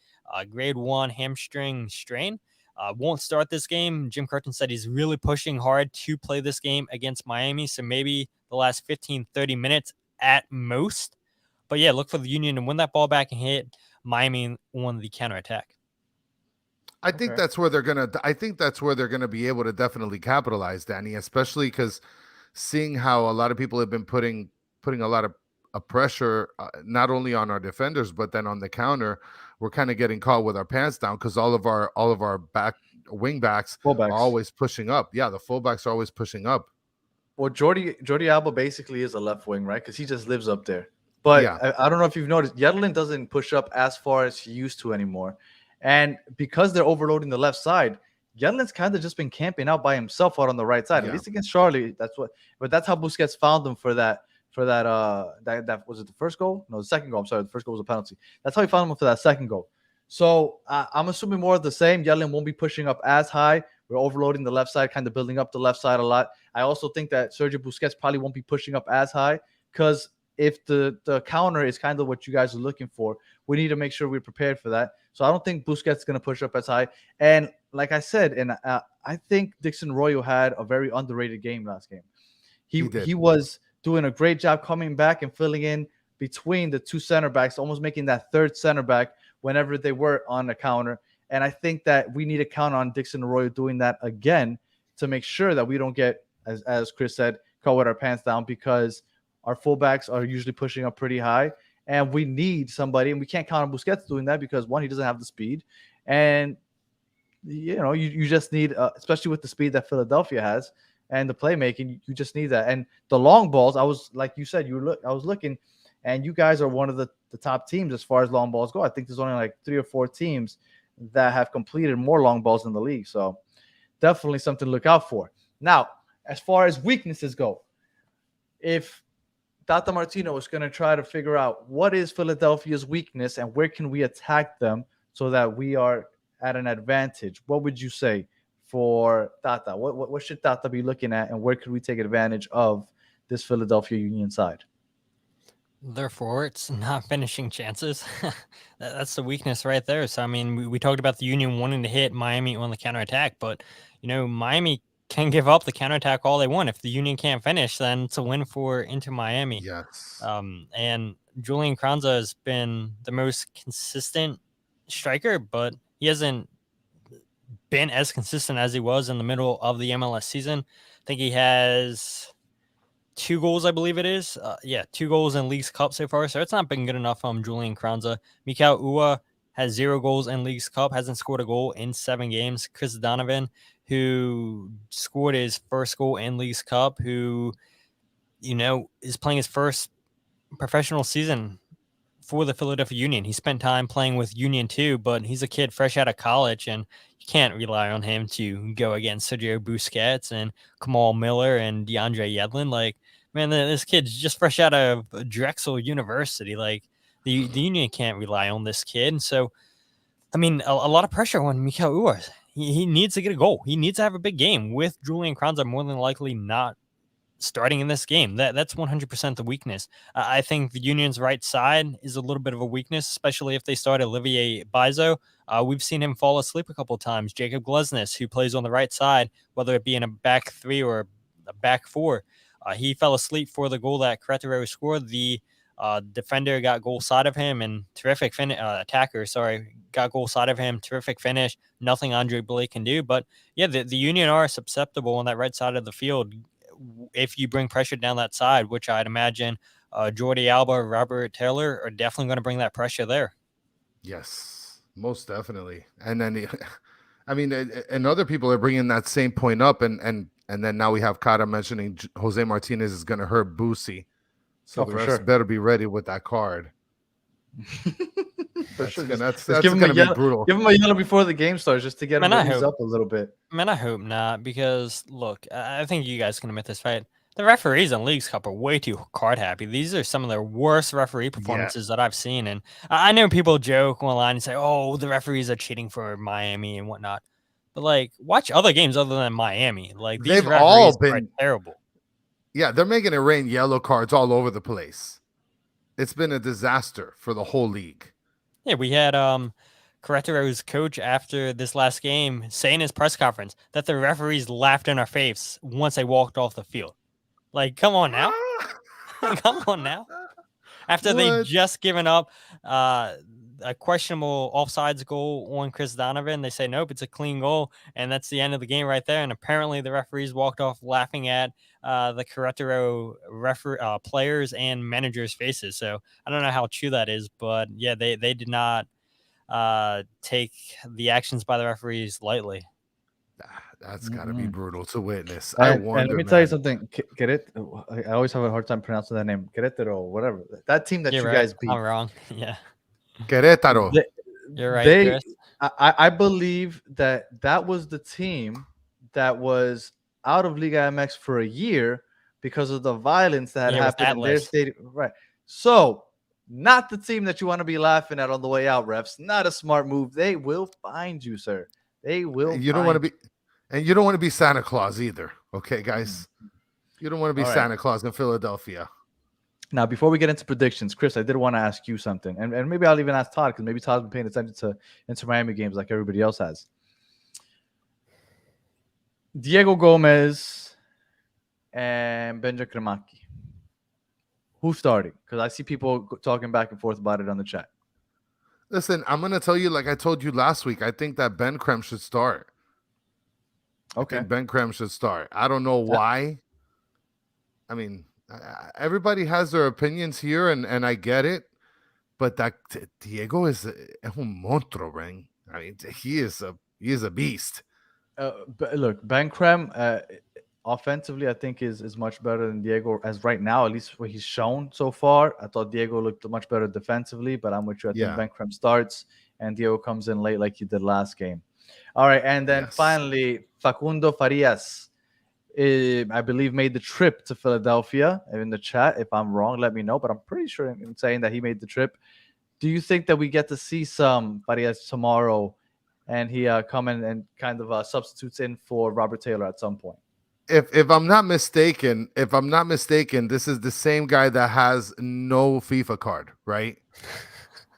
grade 1 hamstring strain. Won't start this game. Jim Curtin said he's really pushing hard to play this game against Miami. So maybe the last 15, 30 minutes at most. But yeah, look for the Union to win that ball back and hit Miami on the counterattack. I think that's where they're gonna be able to definitely capitalize, Danny, especially because seeing how a lot of people have been putting a lot of pressure not only on our defenders but then on the counter. We're kind of getting caught with our pants down because all of our back wing backs Fullbacks. are always pushing up. Yeah, the fullbacks are always pushing up. Well, Jordi Alba basically is a left wing, right? Because he just lives up there. But Yeah. I don't know if you've noticed, Yedlin doesn't push up as far as he used to anymore. And because they're overloading the left side, Yedlin's kind of just been camping out by himself out on the right side. Yeah. At least against Charlie, that's how Busquets found him for that that was it the first goal? No, the second goal. I'm sorry, the first goal was a penalty. That's how he found him for that second goal. So I'm assuming more of the same. Yedlin won't be pushing up as high. We're overloading the left side, kind of building up the left side a lot. I also think that Sergio Busquets probably won't be pushing up as high because if the counter is kind of what you guys are looking for, we need to make sure we're prepared for that. So I don't think Busquets is going to push up as high. And like I said, and I think Dixon Royo had a very underrated game last game. He was doing a great job coming back and filling in between the two center backs, almost making that third center back whenever they were on the counter. And I think that we need to count on Dixon Royo doing that again to make sure that we don't get, as Chris said, caught with our pants down, because our fullbacks are usually pushing up pretty high. And we need somebody, and we can't count on Busquets doing that because, one, he doesn't have the speed. And, you just need, especially with the speed that Philadelphia has and the playmaking, you just need that. And the long balls, I was, like you said, I was looking, and you guys are one of the top teams as far as long balls go. I think there's only like 3 or 4 teams that have completed more long balls in the league. So definitely something to look out for. Now, as far as weaknesses go, if Tata Martino is going to try to figure out what is Philadelphia's weakness and where can we attack them so that we are at an advantage, what would you say for Tata? What should Tata be looking at, and where could we take advantage of this Philadelphia Union side? Therefore, it's not finishing chances. That's the weakness right there. So, I mean, we talked about the Union wanting to hit Miami on the counterattack, but, Miami can give up the counterattack all they want. If the Union can't finish, then it's a win for Inter Miami. Yes. And Julian Kranza has been the most consistent striker, but he hasn't been as consistent as he was in the middle of the MLS season. I think he has 2 goals, I believe it is. 2 goals in Leagues Cup so far. So it's not been good enough from Julian Kranza. Mikal Ua has 0 goals in Leagues Cup, hasn't scored a goal in 7 games. Chris Donovan, who scored his first goal in Leagues Cup, who, is playing his first professional season for the Philadelphia Union. He spent time playing with Union too, but he's a kid fresh out of college, and you can't rely on him to go against Sergio Busquets and Kamal Miller and DeAndre Yedlin. Like, man, this kid's just fresh out of Drexel University. Like, the Union can't rely on this kid. So, I mean, a lot of pressure on Mikal Ua. He needs to get a goal. He needs to have a big game, with Julian Kranza more than likely not starting in this game. That's 100% the weakness. I think the Union's right side is a little bit of a weakness, especially if they start Olivier Bizo. We've seen him fall asleep a couple of times. Jacob Glesnes, who plays on the right side, whether it be in a back 3 or a back 4, he fell asleep for the goal that Querétaro scored. The defender got goal side of him, and terrific attacker, got goal side of him, terrific finish. Nothing Andre Blake can do. But yeah, the Union are susceptible on that right side of the field if you bring pressure down that side, which I'd imagine Jordi Alba, Robert Taylor are definitely going to bring that pressure there. Yes, most definitely. And then, I mean, and other people are bringing that same point up, and then now we have Kata mentioning Jose Martinez is going to hurt Boosie, so the refs better be ready with that card. That's going to be brutal. Give him a yellow before the game starts, just to get him to ease up a little bit. Man, I hope not, because look, I think you guys can admit this, right? The referees in Leagues Cup are way too card happy. These are some of their worst referee performances that I've seen. And I know people joke online and say, "Oh, the referees are cheating for Miami and whatnot." But like, watch other games other than Miami. Like, these they've referees all been are terrible. Yeah, they're making it rain yellow cards all over the place. It's been a disaster for the whole league. Yeah, we had Querétaro's coach after this last game say in his press conference that the referees laughed in our face once they walked off the field. Like, come on now. Come on now. After they What? just given up a questionable offsides goal on Chris Donovan, they say, nope, it's a clean goal. And that's the end of the game right there. And apparently the referees walked off laughing at the Querétaro players and managers' faces. So I don't know how true that is, but yeah, they did not take the actions by the referees lightly. That's got to be brutal to witness. And, I and wonder, let me tell you something. I always have a hard time pronouncing that name. Querétaro, whatever. That team that You're you right. guys beat. I'm wrong. Yeah. Querétaro. You're right, Chris. I believe that was the team that was out of Liga MX for a year because of the violence that had happened in their stadium. Right. So, not the team that you want to be laughing at on the way out, refs. Not a smart move. They will find you, sir. They will. You don't want to be, and you don't want to be Santa Claus either. Okay, guys. You don't want to be Santa Claus in Philadelphia. Now, before we get into predictions, Chris, I did want to ask you something, and maybe I'll even ask Todd because maybe Todd's been paying attention to Inter Miami games like everybody else has. Diego Gomez and Benja Kremaki. Who's starting? Because I see people talking back and forth about it on the chat. Listen, I'm going to tell you, like I told you last week, I think that Ben Krem should start. Okay. I think Ben Krem should start. I don't know why. I mean, everybody has their opinions here, and I get it. But that Diego is un monstruo, man. I mean, he is a beast. Look, Ben Krem, offensively, I think is much better than Diego as right now, at least what he's shown so far. I thought Diego looked much better defensively, but I'm with you. I think Ben Krem starts and Diego comes in late like he did last game. All right, and then finally, Facundo Farias, I believe, made the trip to Philadelphia. In the chat, if I'm wrong, let me know, but I'm pretty sure I'm saying that he made the trip. Do you think that we get to see some Farias tomorrow and he come in and kind of substitutes in for Robert Taylor at some point? If I'm not mistaken, this is the same guy that has no FIFA card, right?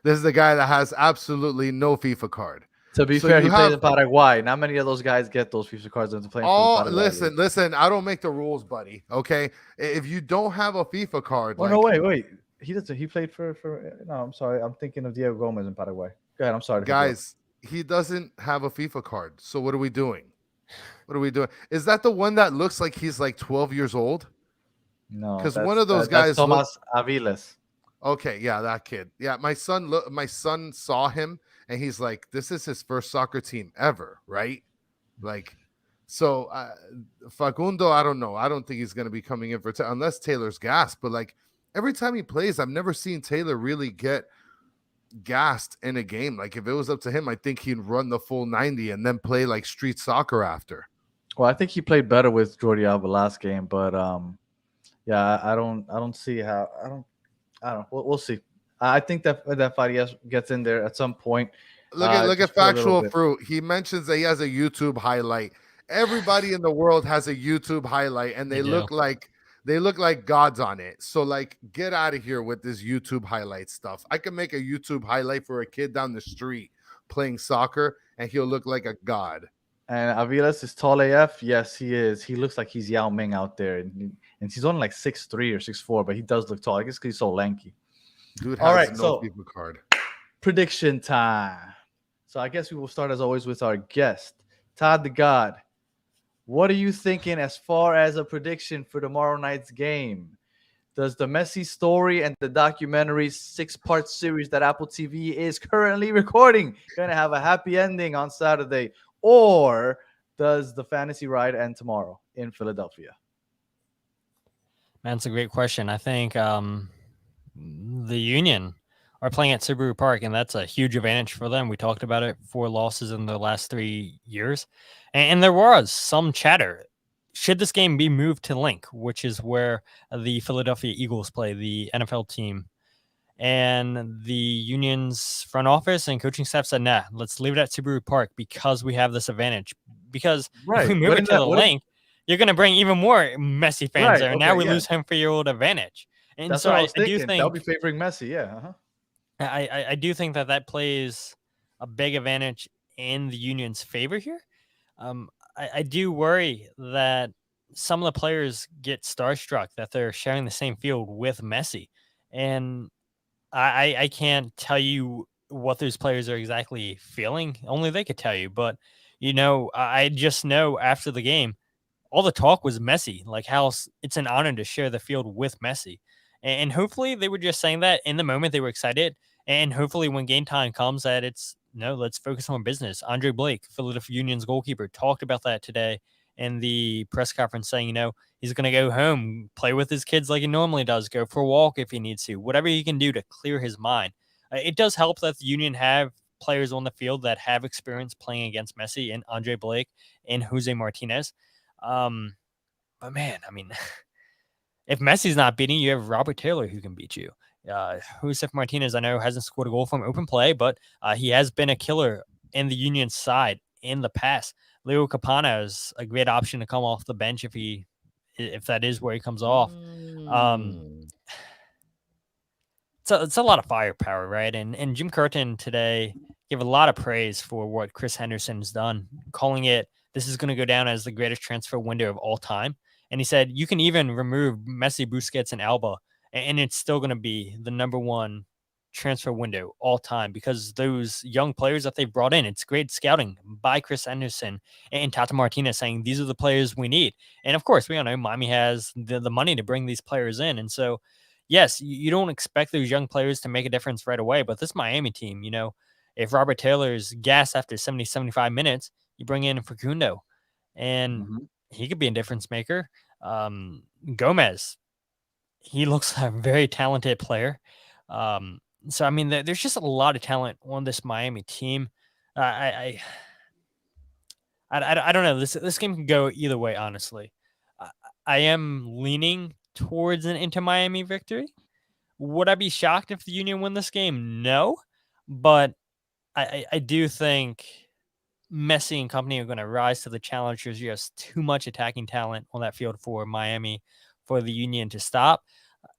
This is the guy that has absolutely no FIFA card. To be fair, he plays in Paraguay. Not many of those guys get those FIFA cards into playing. Oh, listen. I don't make the rules, buddy. Okay, if you don't have a FIFA card, no, wait. He doesn't. He played for. No, I'm sorry. I'm thinking of Diego Gomez in Paraguay. Go ahead. I'm sorry, guys. He doesn't have a FIFA card. So what are we doing? Is that the one that looks like he's like 12 years old? No, because one of those guys. Tomas Aviles. Okay, yeah, that kid. Yeah, my son saw him and he's like, this is his first soccer team ever, right? Like, so Facundo, I don't know. I don't think he's going to be coming in for unless Taylor's gassed. But like every time he plays, I've never seen Taylor really get gassed in a game. Like if it was up to him, I think he'd run the full 90 and then play like street soccer after. Well, I think he played better with Jordi Alba last game, but yeah, I don't see how. I don't. We'll see. I think that Farias gets in there at some point. Look at Factual Fruit. He mentions that he has a YouTube highlight. Everybody in the world has a YouTube highlight, and they look like gods on it. So like, get out of here with this YouTube highlight stuff. I can make a YouTube highlight for a kid down the street playing soccer, and he'll look like a god. And Aviles is tall AF. Yes, he is. He looks like he's Yao Ming out there, and he's only like 6'3" or 6'4", but he does look tall. I guess because he's so lanky. Dude has no FIFA card. Prediction time. So I guess we will start as always with our guest, Todd the God. What are you thinking as far as a prediction for tomorrow night's game? Does the Messi story and the documentary 6-part series that Apple TV is currently recording going to have a happy ending on Saturday? Or does the fantasy ride end tomorrow in Philadelphia? Man, that's a great question. I think the Union are playing at Subaru Park, and that's a huge advantage for them. We talked about it, 4 losses in the last 3 years. And there was some chatter. Should this game be moved to Link, which is where the Philadelphia Eagles play, the NFL team? And the Union's front office and coaching staff said, nah, let's leave it at Subaru Park because we have this advantage. Because if we move it to the Link, you're going to bring even more Messi fans there. And now we lose home field advantage. And That's so what I was I do thinking. That would be think favoring Messi. Yeah. Uh-huh. I do think that plays a big advantage in the Union's favor here. I do worry that some of the players get starstruck that they're sharing the same field with Messi, and I can't tell you what those players are exactly feeling. Only they could tell you. But I just know after the game, all the talk was Messi, like how it's an honor to share the field with Messi. And hopefully they were just saying that in the moment they were excited. And hopefully when game time comes that it's no, let's focus on business. Andre Blake, Philadelphia Union's goalkeeper, talked about that today in the press conference saying, he's going to go home, play with his kids like he normally does, go for a walk if he needs to, whatever he can do to clear his mind. It does help that the Union have players on the field that have experience playing against Messi and Andre Blake and Jose Martinez. But man, I mean, if Messi's not beating you, you have Robert Taylor who can beat you. Josef Martinez, I know, hasn't scored a goal from open play, but he has been a killer in the Union side in the past. Leo Capana is a great option to come off the bench if that is where he comes off. Mm. It's a lot of firepower, right? And Jim Curtin today gave a lot of praise for what Chris Henderson's done, calling it this is going to go down as the greatest transfer window of all time. And he said you can even remove Messi, Busquets, and Alba, and it's still going to be the number one transfer window all time because those young players that they've brought in, it's great scouting by Chris Henderson and Tata Martinez saying these are the players we need. And of course, we all know Miami has the money to bring these players in. And so yes, you don't expect those young players to make a difference right away, but this Miami team, if Robert Taylor's gas after 70, 75 minutes, you bring in Facundo and Mhm. he could be a difference maker. Gomez, he looks like a very talented player. So, I mean, there's just a lot of talent on this Miami team. I don't know. This game can go either way, honestly. I, I am leaning towards an Inter Miami victory. Would I be shocked if the Union win this game? No, but I do think Messi and company are going to rise to the challenge. There's just too much attacking talent on that field for Miami for the Union to stop.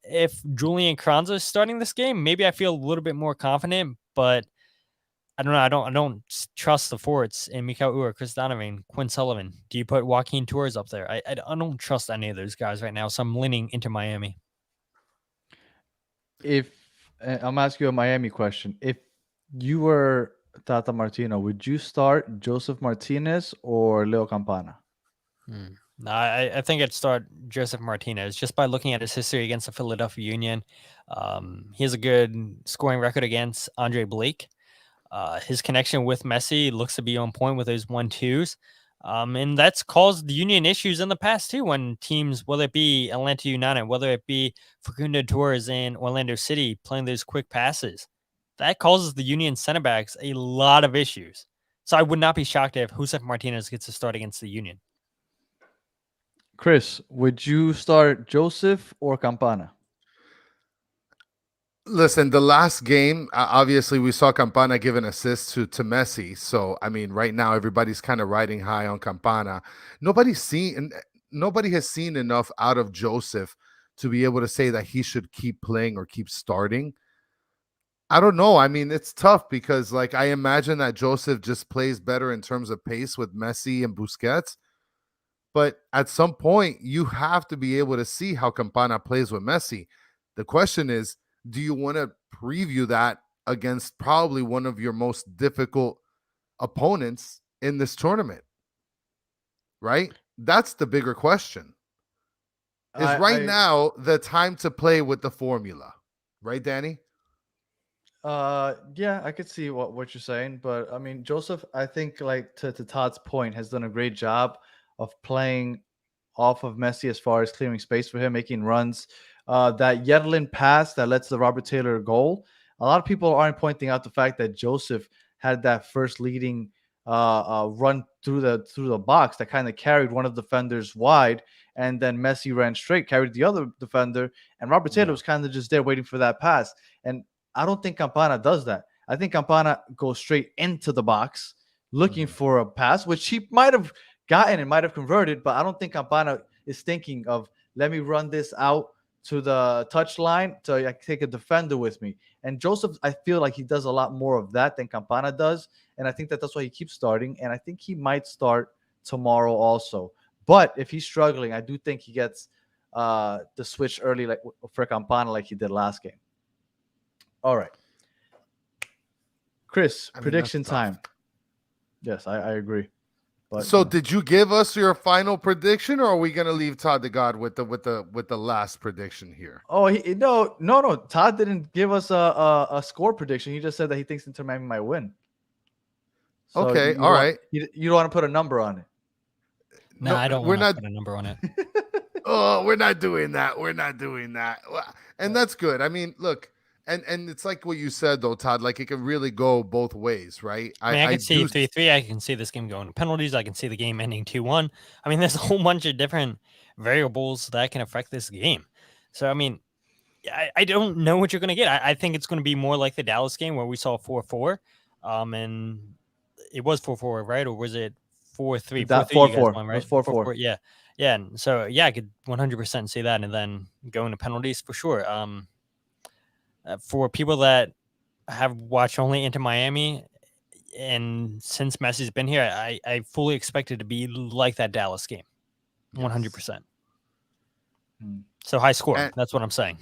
If Julian Kranza is starting this game, maybe I feel a little bit more confident, but I don't know. I don't trust the forwards in Mikal Ura, Chris Donovan, Quinn Sullivan. Do you put Joaquin Torres up there? I don't trust any of those guys right now, so I'm leaning into Miami. If I'm asking you a Miami question, if you were Tata Martino, would you start Joseph Martinez or Leo Campana? No, I think I'd start Joseph Martinez just by looking at his history against the Philadelphia Union. He has a good scoring record against Andre Blake. His connection with Messi looks to be on point with those 1-2s. And that's caused the Union issues in the past too when teams, whether it be Atlanta United, whether it be Facundo Torres in Orlando City playing those quick passes, that causes the Union center backs a lot of issues. So I would not be shocked if Josef Martinez gets to start against the Union. Chris, would you start Joseph or Campana? Listen, the last game, obviously, we saw Campana give an assist to Messi. So, I mean, right now, everybody's kind of riding high on Campana. Nobody has seen enough out of Joseph to be able to say that he should keep playing or keep starting. I don't know. I mean, it's tough because, like, I imagine that Joseph just plays better in terms of pace with Messi and Busquets. But at some point, you have to be able to see how Campana plays with Messi. The question is, do you want to preview that against probably one of your most difficult opponents in this tournament? Right? That's the bigger question. Is right now the time to play with the formula? Right, Danny? Yeah, I could see what you're saying, but I mean, Joseph, I think like to Todd's point, has done a great job of playing off of Messi as far as clearing space for him, making runs. That Yedlin pass that led to the Robert Taylor goal. A lot of people aren't pointing out the fact that Joseph had that first leading run through the box that kind of carried one of the defenders wide, and then Messi ran straight, carried the other defender, and Robert Taylor was kind of just there waiting for that pass. And I don't think Campana does that. I think Campana goes straight into the box looking for a pass, which he might have gotten and might have converted, but I don't think Campana is thinking of let me run this out to the touch line to like, take a defender with me. And Joseph, I feel like he does a lot more of that than Campana does, and I think that's why he keeps starting. And I think he might start tomorrow also. But if he's struggling, I do think he gets the switch early, like for Campana, like he did last game. All right, Chris, prediction time. Yes, I agree. But, so did you give us your final prediction, or are we gonna leave Todd the God with the last prediction here? Oh, no. Todd didn't give us a score prediction. He just said that he thinks Inter Miami might win. So okay, all right. You don't want to put a number on it. No, I don't want to put a number on it. Oh, we're not doing that. We're not doing that. And that's good. I mean, look, and it's like what you said though, Todd. Like it can really go both ways, right? I mean, I can see 3-3. I can see this game going to penalties. I can see the game ending 2-1. I mean, there's a whole bunch of different variables that can affect this game. So, I mean, I don't know what you're going to get. I think it's going to be more like the Dallas game where we saw 4-4. And it was 4-4, right? Or was it 4-3? 4-4. Right? It was 4-4. Yeah. Yeah. And so, yeah, I could 100% see that. And then going to penalties for sure. For people that have watched only Inter Miami, and since Messi's been here, I fully expect it to be like that Dallas game, 100%. So high score. And that's what I'm saying.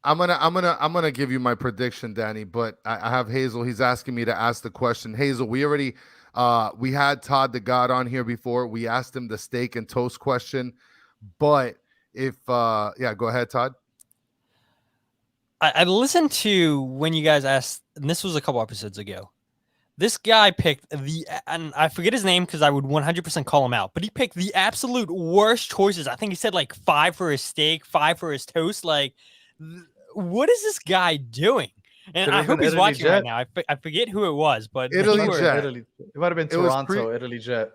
I'm gonna give you my prediction, Danny. But I have Hazel. He's asking me to ask the question. Hazel, we already we had Todd the God on here before. We asked him the steak and toast question. But if yeah, go ahead, Todd. I listened to when you guys asked, and this was a couple episodes ago. This guy picked and I forget his name because I would 100% call him out, but he picked the absolute worst choices. I think he said like 5 for his steak, 5 for his toast. Like, what is this guy doing? And I hope he's watching right now. I forget who it was, but Italy Jet. It might have been Toronto, Italy Jet.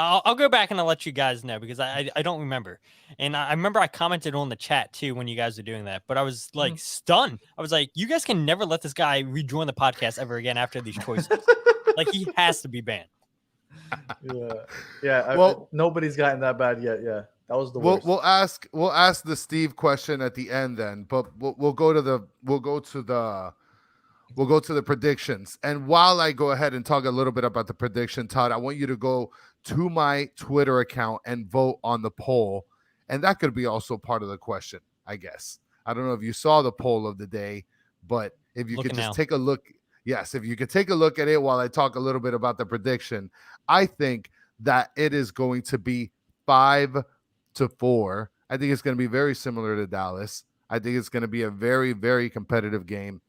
I'll go back and I'll let you guys know because I don't remember. And I remember I commented on the chat too when you guys were doing that, but I was like stunned. I was like, you guys can never let this guy rejoin the podcast ever again after these choices. Like he has to be banned. Yeah. Well, nobody's gotten that bad yet. Yeah, that was the worst. We'll ask the Steve question at the end then, but we'll go to the predictions. And while I go ahead and talk a little bit about the prediction, Todd, I want you to go to my Twitter account and vote on the poll. And that could be also part of the question, I guess. I don't know if you saw the poll of the day, but if you could just take a look. Yes, if you could take a look at it while I talk a little bit about the prediction, I think that it is going to be 5-4. I think it's going to be very similar to Dallas. I think it's going to be a very, very competitive game.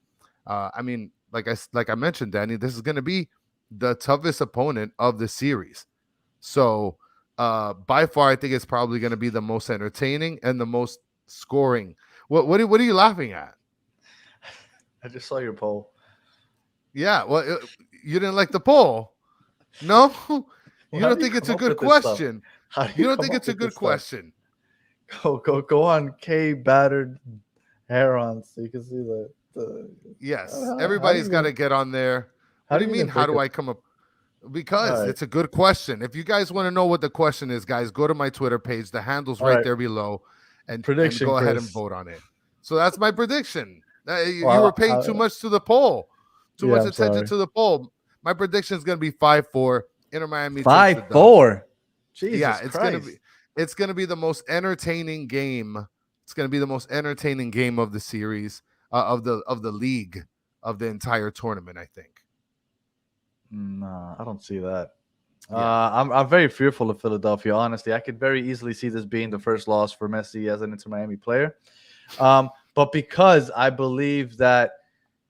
I mean, like I mentioned, Danny, this is going to be the toughest opponent of the series. So by far, I think it's probably going to be the most entertaining and the most scoring. What are you laughing at? I just saw your poll. Yeah, well, you didn't like the poll? No, you don't think it's a good question. You don't think it's a good question? Go on K battered Heron so you can see the yes. Everybody's got to get on there. What do you mean? How do I come up? Because it's a good question. If you guys want to know what the question is, guys, go to my Twitter page. The handle's right there below, and go ahead and vote on it. So that's my prediction. You were paying too much to the poll, too much attention to the poll. My prediction is going to be 5-4. Inter Miami 5-4. Jesus, yeah, Christ. It's going to be the most entertaining game. It's going to be the most entertaining game of the series, of the league, of the entire tournament, I think. No, I don't see that. Yeah. I'm very fearful of Philadelphia, honestly. I could very easily see this being the first loss for Messi as an Inter Miami player. But because I believe that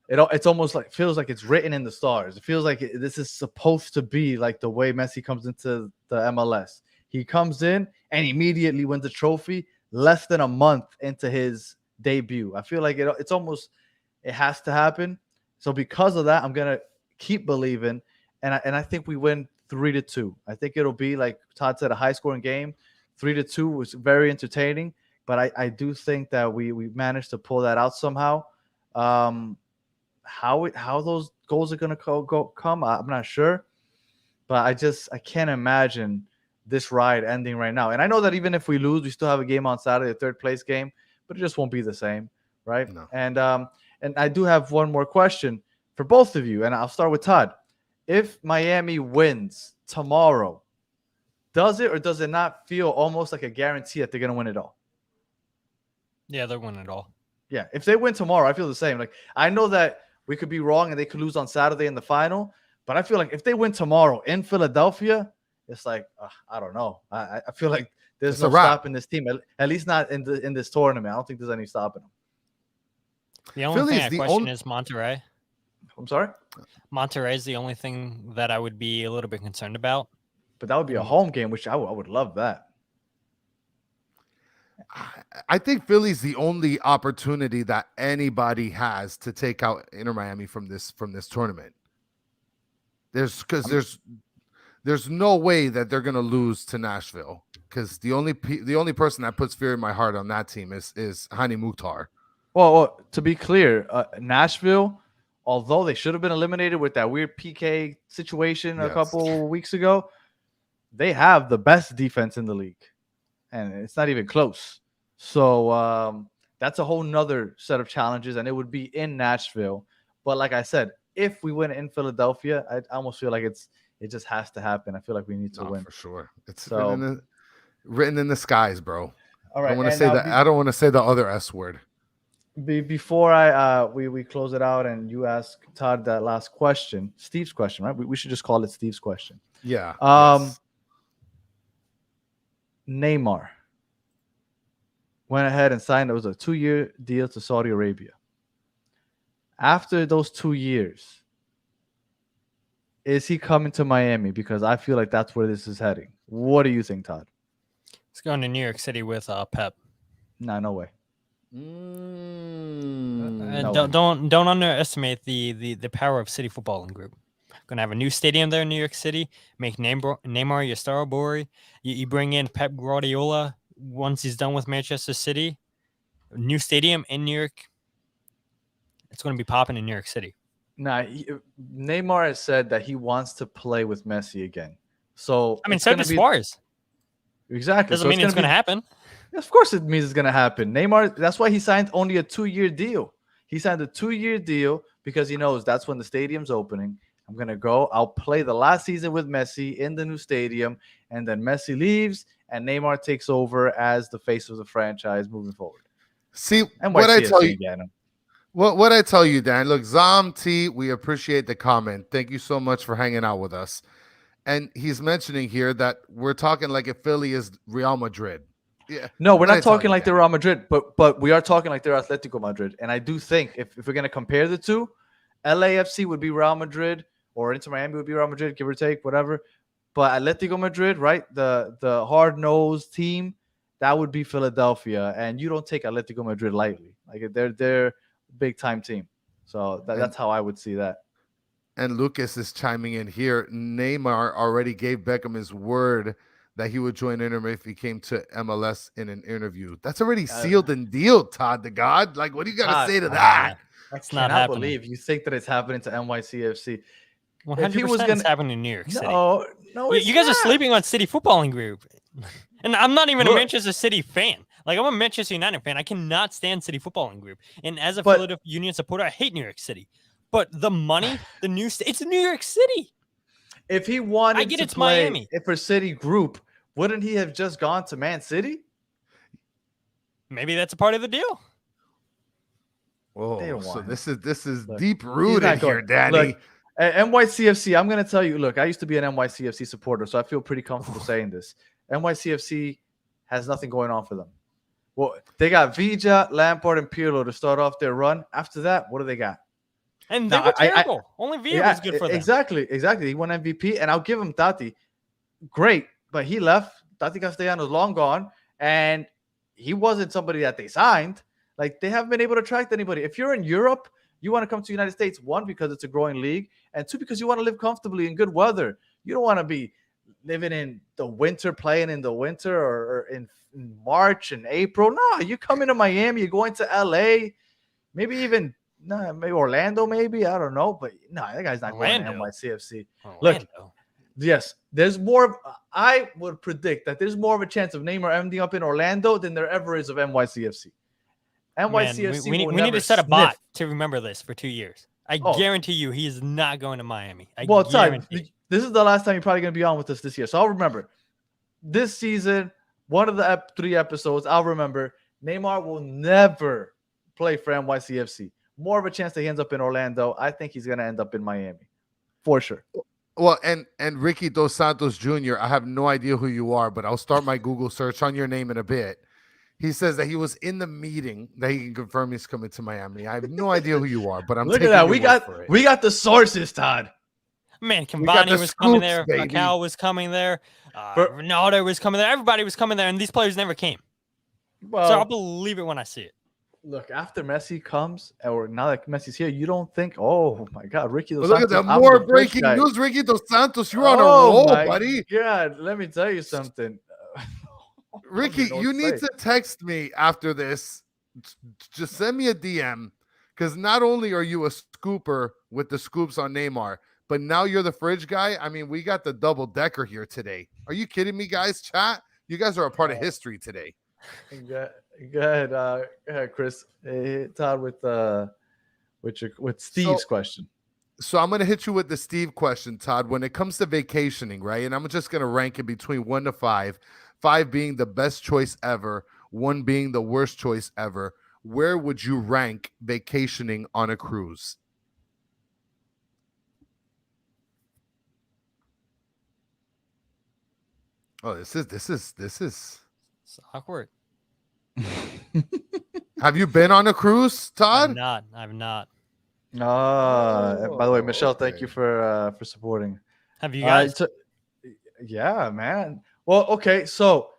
it's almost like feels like it's written in the stars. It feels like this is supposed to be like the way Messi comes into the MLS. He comes in and immediately wins the trophy less than a month into his debut. I feel like it's almost it has to happen. So because of that, I'm gonna keep believing, and I think we win 3-2. I think it'll be like Todd said, a high scoring game. 3-2 was very entertaining, but I do think that we managed to pull that out somehow. How those goals are gonna come, I'm not sure, but I can't imagine this ride ending right now. And I know that even if we lose, we still have a game on Saturday, a third place game. but it just won't be the same, right? No. And I do have one more question for both of you, and I'll start with Todd. If Miami wins tomorrow, does it or does it not feel almost like a guarantee that they're going to win it all? Yeah, they're winning it all. Yeah, if they win tomorrow, I feel the same. Like, I know that we could be wrong and they could lose on Saturday in the final, but I feel like if they win tomorrow in Philadelphia, it's like, I don't know. I feel like there's It's no a wrap. stopping this team, at least not in this tournament. I don't think there's any stopping them. The only Philly thing is I the question only- is Monterrey. I'm sorry? Monterrey is the only thing that I would be a little bit concerned about. But that would be a home game, which I would love that. I think Philly's the only opportunity that anybody has to take out Inter Miami from this tournament. There's no way that they're gonna lose to Nashville, because the only person that puts fear in my heart on that team is Hani Mukhtar. Well, to be clear, Nashville, although they should have been eliminated with that weird PK situation a Yes. couple weeks ago, they have the best defense in the league, and it's not even close. So that's a whole nother set of challenges, and it would be in Nashville. But like I said, if we win in Philadelphia, I almost feel like it just has to happen. I feel like we need to win For sure. It's So- written in the skies, bro. All I right, don't want to and say now that. I don't want to say the other S word. Before we close it out and you ask Todd that last question, Steve's question, right? We should just call it Steve's question. Yeah. Yes. Neymar went ahead and signed. It was a 2-year deal to Saudi Arabia. After those 2 years, is he coming to Miami? Because I feel like that's where this is heading. What do you think, Todd? He's going to New York City with Pep. Nah, no way. No way. Don't underestimate the power of City Footballing Group. Gonna have a new stadium there in New York City. Make Neymar your star boy. You bring in Pep Guardiola once he's done with Manchester City. New stadium in New York. It's going to be popping in New York City. Nah, Neymar has said that he wants to play with Messi again. So I mean, it's so gonna does be- Suarez. Exactly. Doesn't mean it's going to happen. Of course it means it's going to happen. Neymar, that's why he signed only a 2-year deal. He signed a 2-year deal because he knows that's when the stadium's opening. I'm going to go. I'll play the last season with Messi in the new stadium, and then Messi leaves, and Neymar takes over as the face of the franchise moving forward. See, And what I tell you, again. what I tell you, Dan. Look, Zom T, we appreciate the comment. Thank you so much for hanging out with us. And he's mentioning here that we're talking like if Philly is Real Madrid. Yeah. No, we're What I not tell talking you, like Dan. they're Real Madrid, but we are talking like they're Atletico Madrid. And I do think if we're going to compare the two, LAFC would be Real Madrid or Inter Miami would be Real Madrid, give or take, whatever. But Atletico Madrid, right, the hard-nosed team, that would be Philadelphia. And you don't take Atletico Madrid lightly. Like they're a big-time team. So that's how I would see that. And Lucas is chiming in here. Neymar already gave Beckham his word that he would join Inter if he came to MLS in an interview. That's already sealed and dealed, Todd the God. Like, what do you got Todd, to say to that? That's I not cannot happening. believe you think that it's happening to NYCFC. 100% it's happening in New York City. No, You guys are sleeping on City Footballing Group. And I'm not even a Look. Manchester City fan. Like, I'm a Manchester United fan. I cannot stand City Footballing Group. And as a But- Philadelphia Union supporter, I hate New York City. But the money, it's New York City. If he wanted I get to it's play Miami. for City Group, wouldn't he have just gone to Man City? Maybe that's a part of the deal. They Oh, don't so want this is Look, deep He's rooted not here, going- Danny. Look, at NYCFC, I'm going to tell you, look, I used to be an NYCFC supporter, so I feel pretty comfortable saying this. NYCFC has nothing going on for them. Well, they got Vija, Lampard, and Pirlo to start off their run. After that, what do they got? And they No, were I- terrible. Only Villa was good for them. Exactly. He won MVP, and I'll give him Tati. Great, but he left. Tati Castellanos long gone, and he wasn't somebody that they signed. Like, they haven't been able to attract anybody. If you're in Europe, you want to come to the United States, one, because it's a growing league, and two, because you want to live comfortably in good weather. You don't want to be living in the winter, playing in the winter or in March and April. No, you come into Miami, you're going to LA, maybe even maybe Orlando, maybe. I don't know. But no, that guy's not going to Orlando. NYCFC. Orlando. Yes, there's more. I would predict that there's more of a chance of Neymar ending up in Orlando than there ever is of NYCFC. NYCFC we will need never to set a sniff. bot to remember this for 2 years. I Oh. guarantee you he is not going to Miami. I Well, Todd, guarantee. this is the last time you're probably going to be on with us this year. So I'll remember. This season, one of the 3 episodes, I'll remember, Neymar will never play for NYCFC. More of a chance that he ends up in Orlando. I think he's going to end up in Miami. For sure. Well, and Ricky Dos Santos Jr., I have no idea who you are, but I'll start my Google search on your name in a bit. He says that he was in the meeting that he can confirm he's coming to Miami. I have no idea who you are, but I'm Look at taking that. your We got the sources, Todd. Man, We got Cavani the was coming scoops, there. baby. Falcao was coming there. Ronaldo was coming there. Everybody was coming there, and these players never came. Well, So I'll believe it when I see it. Look, after Messi comes, or now that Messi's here, you don't think, oh my God, Ricky Dos Look Santos. at that. I'm More the bridge breaking guy. news. Ricky Dos Santos, you're on a Oh roll, my buddy. God, let me tell you something. Ricky, you need to text me after this. Just send me a DM, because not only are you a scooper with the scoops on Neymar, but now you're the fridge guy. I mean, we got the double decker here today. Are you kidding me, guys? Chat, you guys are a part of history today. Go ahead, Chris. Hey, Todd, with Steve's question. So I'm going to hit you with the Steve question, Todd. When it comes to vacationing, right? And I'm just going to rank it between 1 to 5, 5 being the best choice ever, 1 being the worst choice ever. Where would you rank vacationing on a cruise? Oh, this is It's awkward. Have you been on a cruise, Todd? I've not. By the way, Michelle, okay. thank you for supporting. Have you guys? Yeah, man. Well, okay, so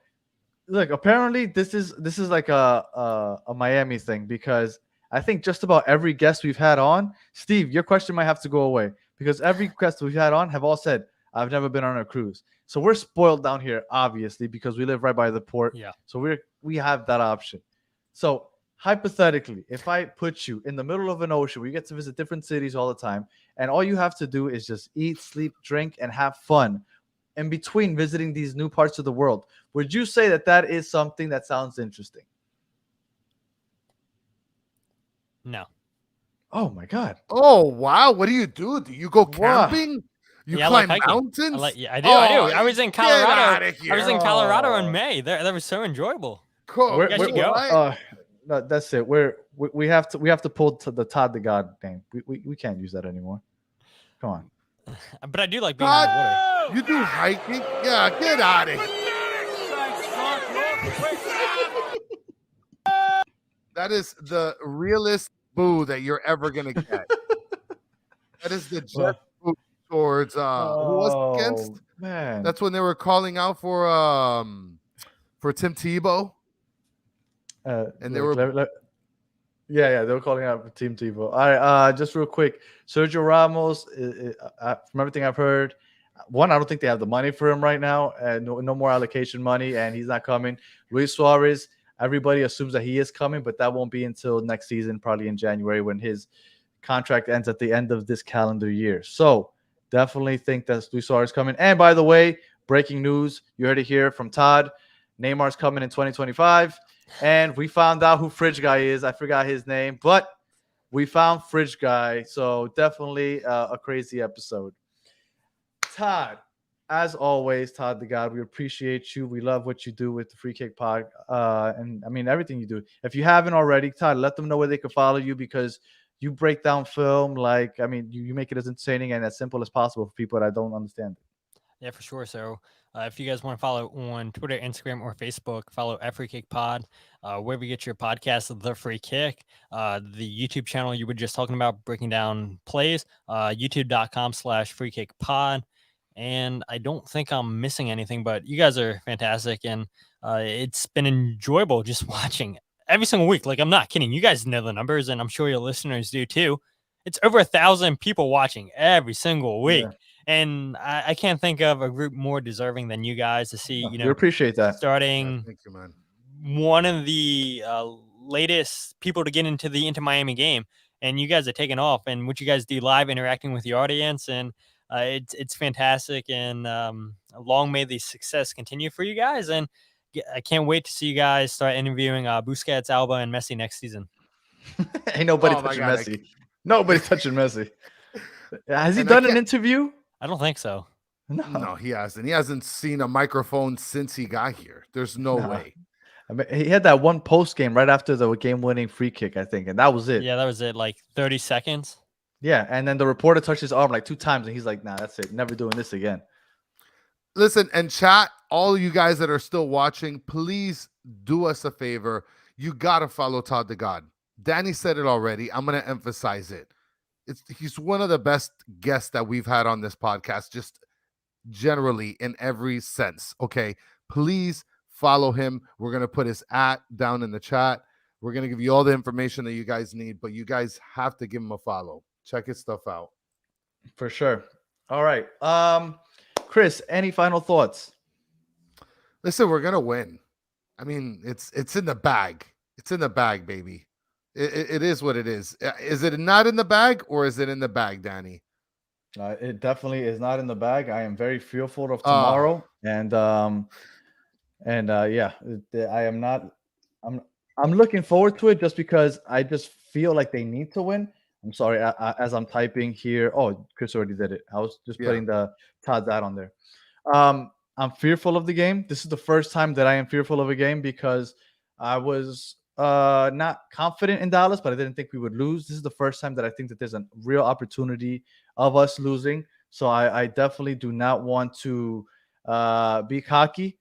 look, apparently this is like a Miami thing, because I think just about every guest we've had on, Steve, your question might have to go away, because every guest we've had on have all said, I've never been on a cruise. So we're spoiled down here, obviously, because we live right by the port. Yeah. So we have that option. So hypothetically, if I put you in the middle of an ocean where you get to visit different cities all the time, and all you have to do is just eat, sleep, drink, and have fun in between visiting these new parts of the world, would you say that is something that sounds interesting? No. Oh my God. Oh wow! What do you do? Do you go camping? You climb mountains? I do. I was in Colorado. I was in Colorado in May. That was so enjoyable. Cool. You guys should go. No, that's it. We have to pull to the Todd the God name. We can't use that anymore. Come on. But I do like being on the water. You do hiking? Yeah, get out of here. That is the realest boo that you're ever gonna get. That is the jet boo towards who was it against? Man. That's when they were calling out for Tim Tebow. And they were they were calling out for Team Tebow. All right, just real quick, Sergio Ramos, from everything I've heard, I don't think they have the money for him right now, and no more allocation money, and he's not coming. Luis Suarez, everybody assumes that he is coming, but that won't be until next season, probably in January, when his contract ends at the end of this calendar year. So definitely think that Luis Suarez is coming. And by the way, breaking news, you heard it here from Todd, Neymar's coming in 2025. And we found out who Fridge Guy is. I forgot his name, but we found Fridge Guy. So definitely a crazy episode. Todd, as always, Todd the God, we appreciate you. We love what you do with the Free Kick Pod. And I mean, everything you do. If you haven't already, Todd, let them know where they can follow you, because you break down film. You make it as entertaining and as simple as possible for people that don't understand it. Yeah, for sure. So if you guys want to follow on Twitter, Instagram, or Facebook, follow Free Kick Pod, wherever you get your podcast, The Free Kick. The YouTube channel you were just talking about, breaking down plays, youtube.com/freekickpod. And I don't think I'm missing anything, but you guys are fantastic. And it's been enjoyable just watching every single week. Like, I'm not kidding. You guys know the numbers, and I'm sure your listeners do too. It's over 1,000 people watching every single week. Yeah. And I can't think of a group more deserving than you guys to see, we appreciate that. Starting thank you, man. One of the latest people to get into the Inter Miami game, and you guys are taking off, and what you guys do live, interacting with the audience, and it's fantastic. And long may the success continue for you guys, and I can't wait to see you guys start interviewing Busquets, Alba, and Messi next season. Ain't nobody Oh my touching God, Messi. Nobody touching Messi. Has he And I done an can't- interview? I don't think so. No, he hasn't. He hasn't seen a microphone since he got here. There's no Nah. way. I mean, he had that one post game right after the game-winning free kick, I think, and that was it. Yeah, that was it. Like 30 seconds. Yeah, and then the reporter touched his arm like 2 times, and he's like, "Nah, that's it. Never doing this again." Listen, and chat, all you guys that are still watching, please do us a favor. You gotta follow Todd the God. Danny said it already. I'm gonna emphasize it. He's one of the best guests that we've had on this podcast, just generally in every sense. Okay, please follow him. We're gonna put his down in the chat. We're gonna give you all the information that you guys need, but you guys have to give him a follow. Check his stuff out. For sure. All right. Chris, any final thoughts? Listen, we're gonna win. I mean, it's in the bag. It's in the bag, baby. It is what it is. Is it not in the bag, or is it in the bag, Danny? It definitely is not in the bag. I am very fearful of tomorrow, and yeah, I am not. I'm looking forward to it just because I just feel like they need to win. I'm sorry, as I'm typing here. Oh, Chris already did it. I was just putting the Todd's ad on there. I'm fearful of the game. This is the first time that I am fearful of a game because I was not confident in Dallas, but I didn't think we would lose. This is the first time that I think that there's a real opportunity of us losing. So I definitely do not want to be cocky.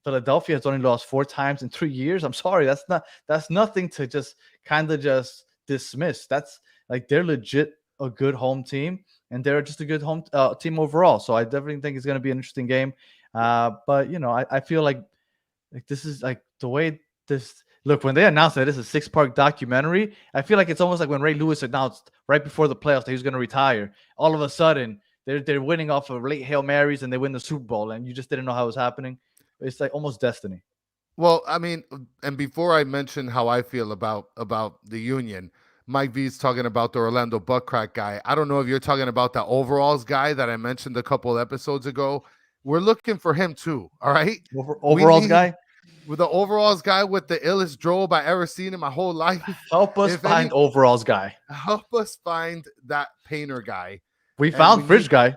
Philadelphia has only lost 4 times in 3 years. I'm sorry, that's nothing to just kind of just dismiss. That's like they're legit a good home team, and they're just a good home team overall. So I definitely think it's going to be an interesting game. But you know, I feel like this is like the way this look when they announced that it's a 6-part documentary. I feel like it's almost like when Ray Lewis announced right before the playoffs that he was going to retire. All of a sudden, they're winning off of late Hail Marys and they win the Super Bowl, and you just didn't know how it was happening. It's like almost destiny. Well, I mean, and before I mention how I feel about the Union, Mike V's talking about the Orlando Buckcrack guy. I don't know if you're talking about the overalls guy that I mentioned a couple episodes ago. We're looking for him too. All right, Overalls guy. With the overalls guy with the illest drobe I ever seen in my whole life. Help us find overalls guy. Help us find that painter guy. We found Fridge guy.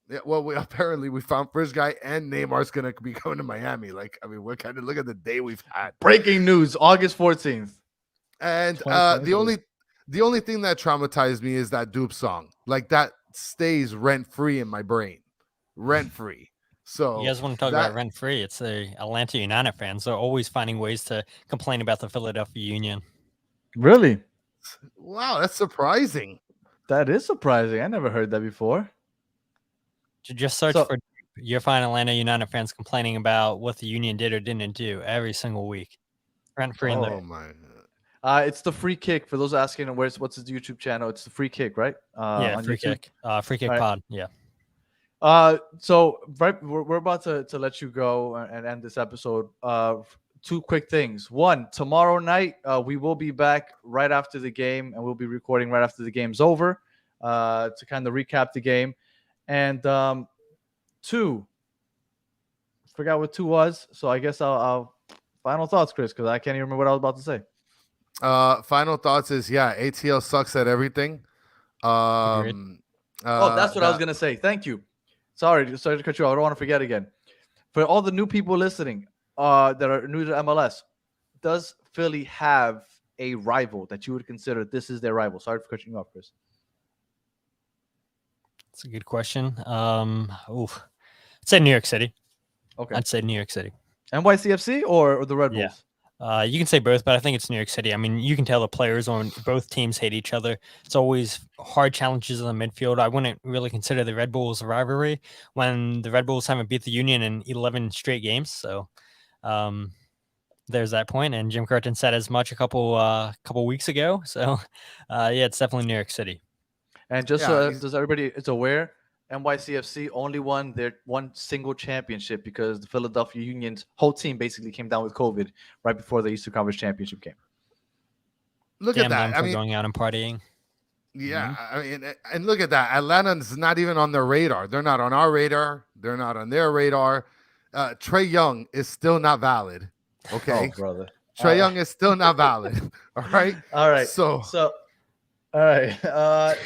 Yeah, well, apparently we found Fridge guy, and Neymar's gonna be coming to Miami. Like, I mean, look at the day we've had. Breaking news, August 14th. And the only thing that traumatized me is that Dupe song. Like that stays rent free in my brain, rent free. So you guys want to talk about rent free? It's the Atlanta United fans. They're always finding ways to complain about the Philadelphia Union. Really? Wow, that's surprising. That is surprising. I never heard that before. Just search for you'll find Atlanta United fans complaining about what the Union did or didn't do every single week. Rent free in there. Oh my God. It's the Free Kick. For those asking, what's his YouTube channel? It's the Free Kick, right? Yeah, Free Kick. Free Kick Pod. Yeah. So we're about to let you go and end this episode. 2 quick things. One, tomorrow night we will be back right after the game, and we'll be recording right after the game's over to kind of recap the game. And 2, forgot what 2 was. So I guess I'll final thoughts, Chris, because I can't even remember what I was about to say. Final thoughts is ATL sucks at everything. That's what I was gonna say. Thank you. Sorry to cut you off. I don't want to forget again. For all the new people listening that are new to MLS, does Philly have a rival that you would consider this is their rival? Sorry for cutting you off, Chris. That's a good question. I'd say New York City. Okay. I'd say New York City. NYCFC or the Red Bulls? Yeah. You can say both, but I think it's New York City. I mean, you can tell the players on both teams hate each other. It's always hard challenges in the midfield. I wouldn't really consider the Red Bulls a rivalry when the Red Bulls haven't beat the Union in 11 straight games. So there's that point. And Jim Curtin said as much a couple weeks ago. So, it's definitely New York City. And just does everybody is aware, NYCFC only won their one single championship because the Philadelphia Union's whole team basically came down with COVID right before the Eastern Conference Championship game. Look at that. I mean, going out and partying. Yeah, I mean, and look at that. Atlanta's not even on their radar. They're not on our radar. They're not on their radar. Trey Young is still not valid. Okay, Oh, brother. Trey Young is still not valid. All right. All right. So All right.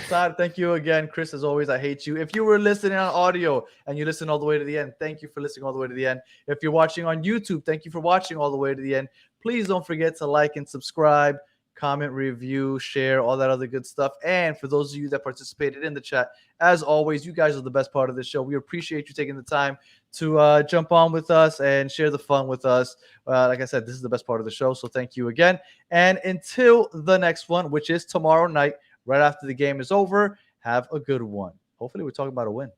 Todd, thank you again. Chris, as always, I hate you. If you were listening on audio and you listened all the way to the end, thank you for listening all the way to the end. If you're watching on YouTube, thank you for watching all the way to the end. Please don't forget to like and subscribe, comment, review, share, all that other good stuff. And for those of you that participated in the chat, as always, you guys are the best part of the show. We appreciate you taking the time to jump on with us and share the fun with us. Like I said, this is the best part of the show. So thank you again. And until the next one, which is tomorrow night, right after the game is over, have a good one. Hopefully we're talking about a win.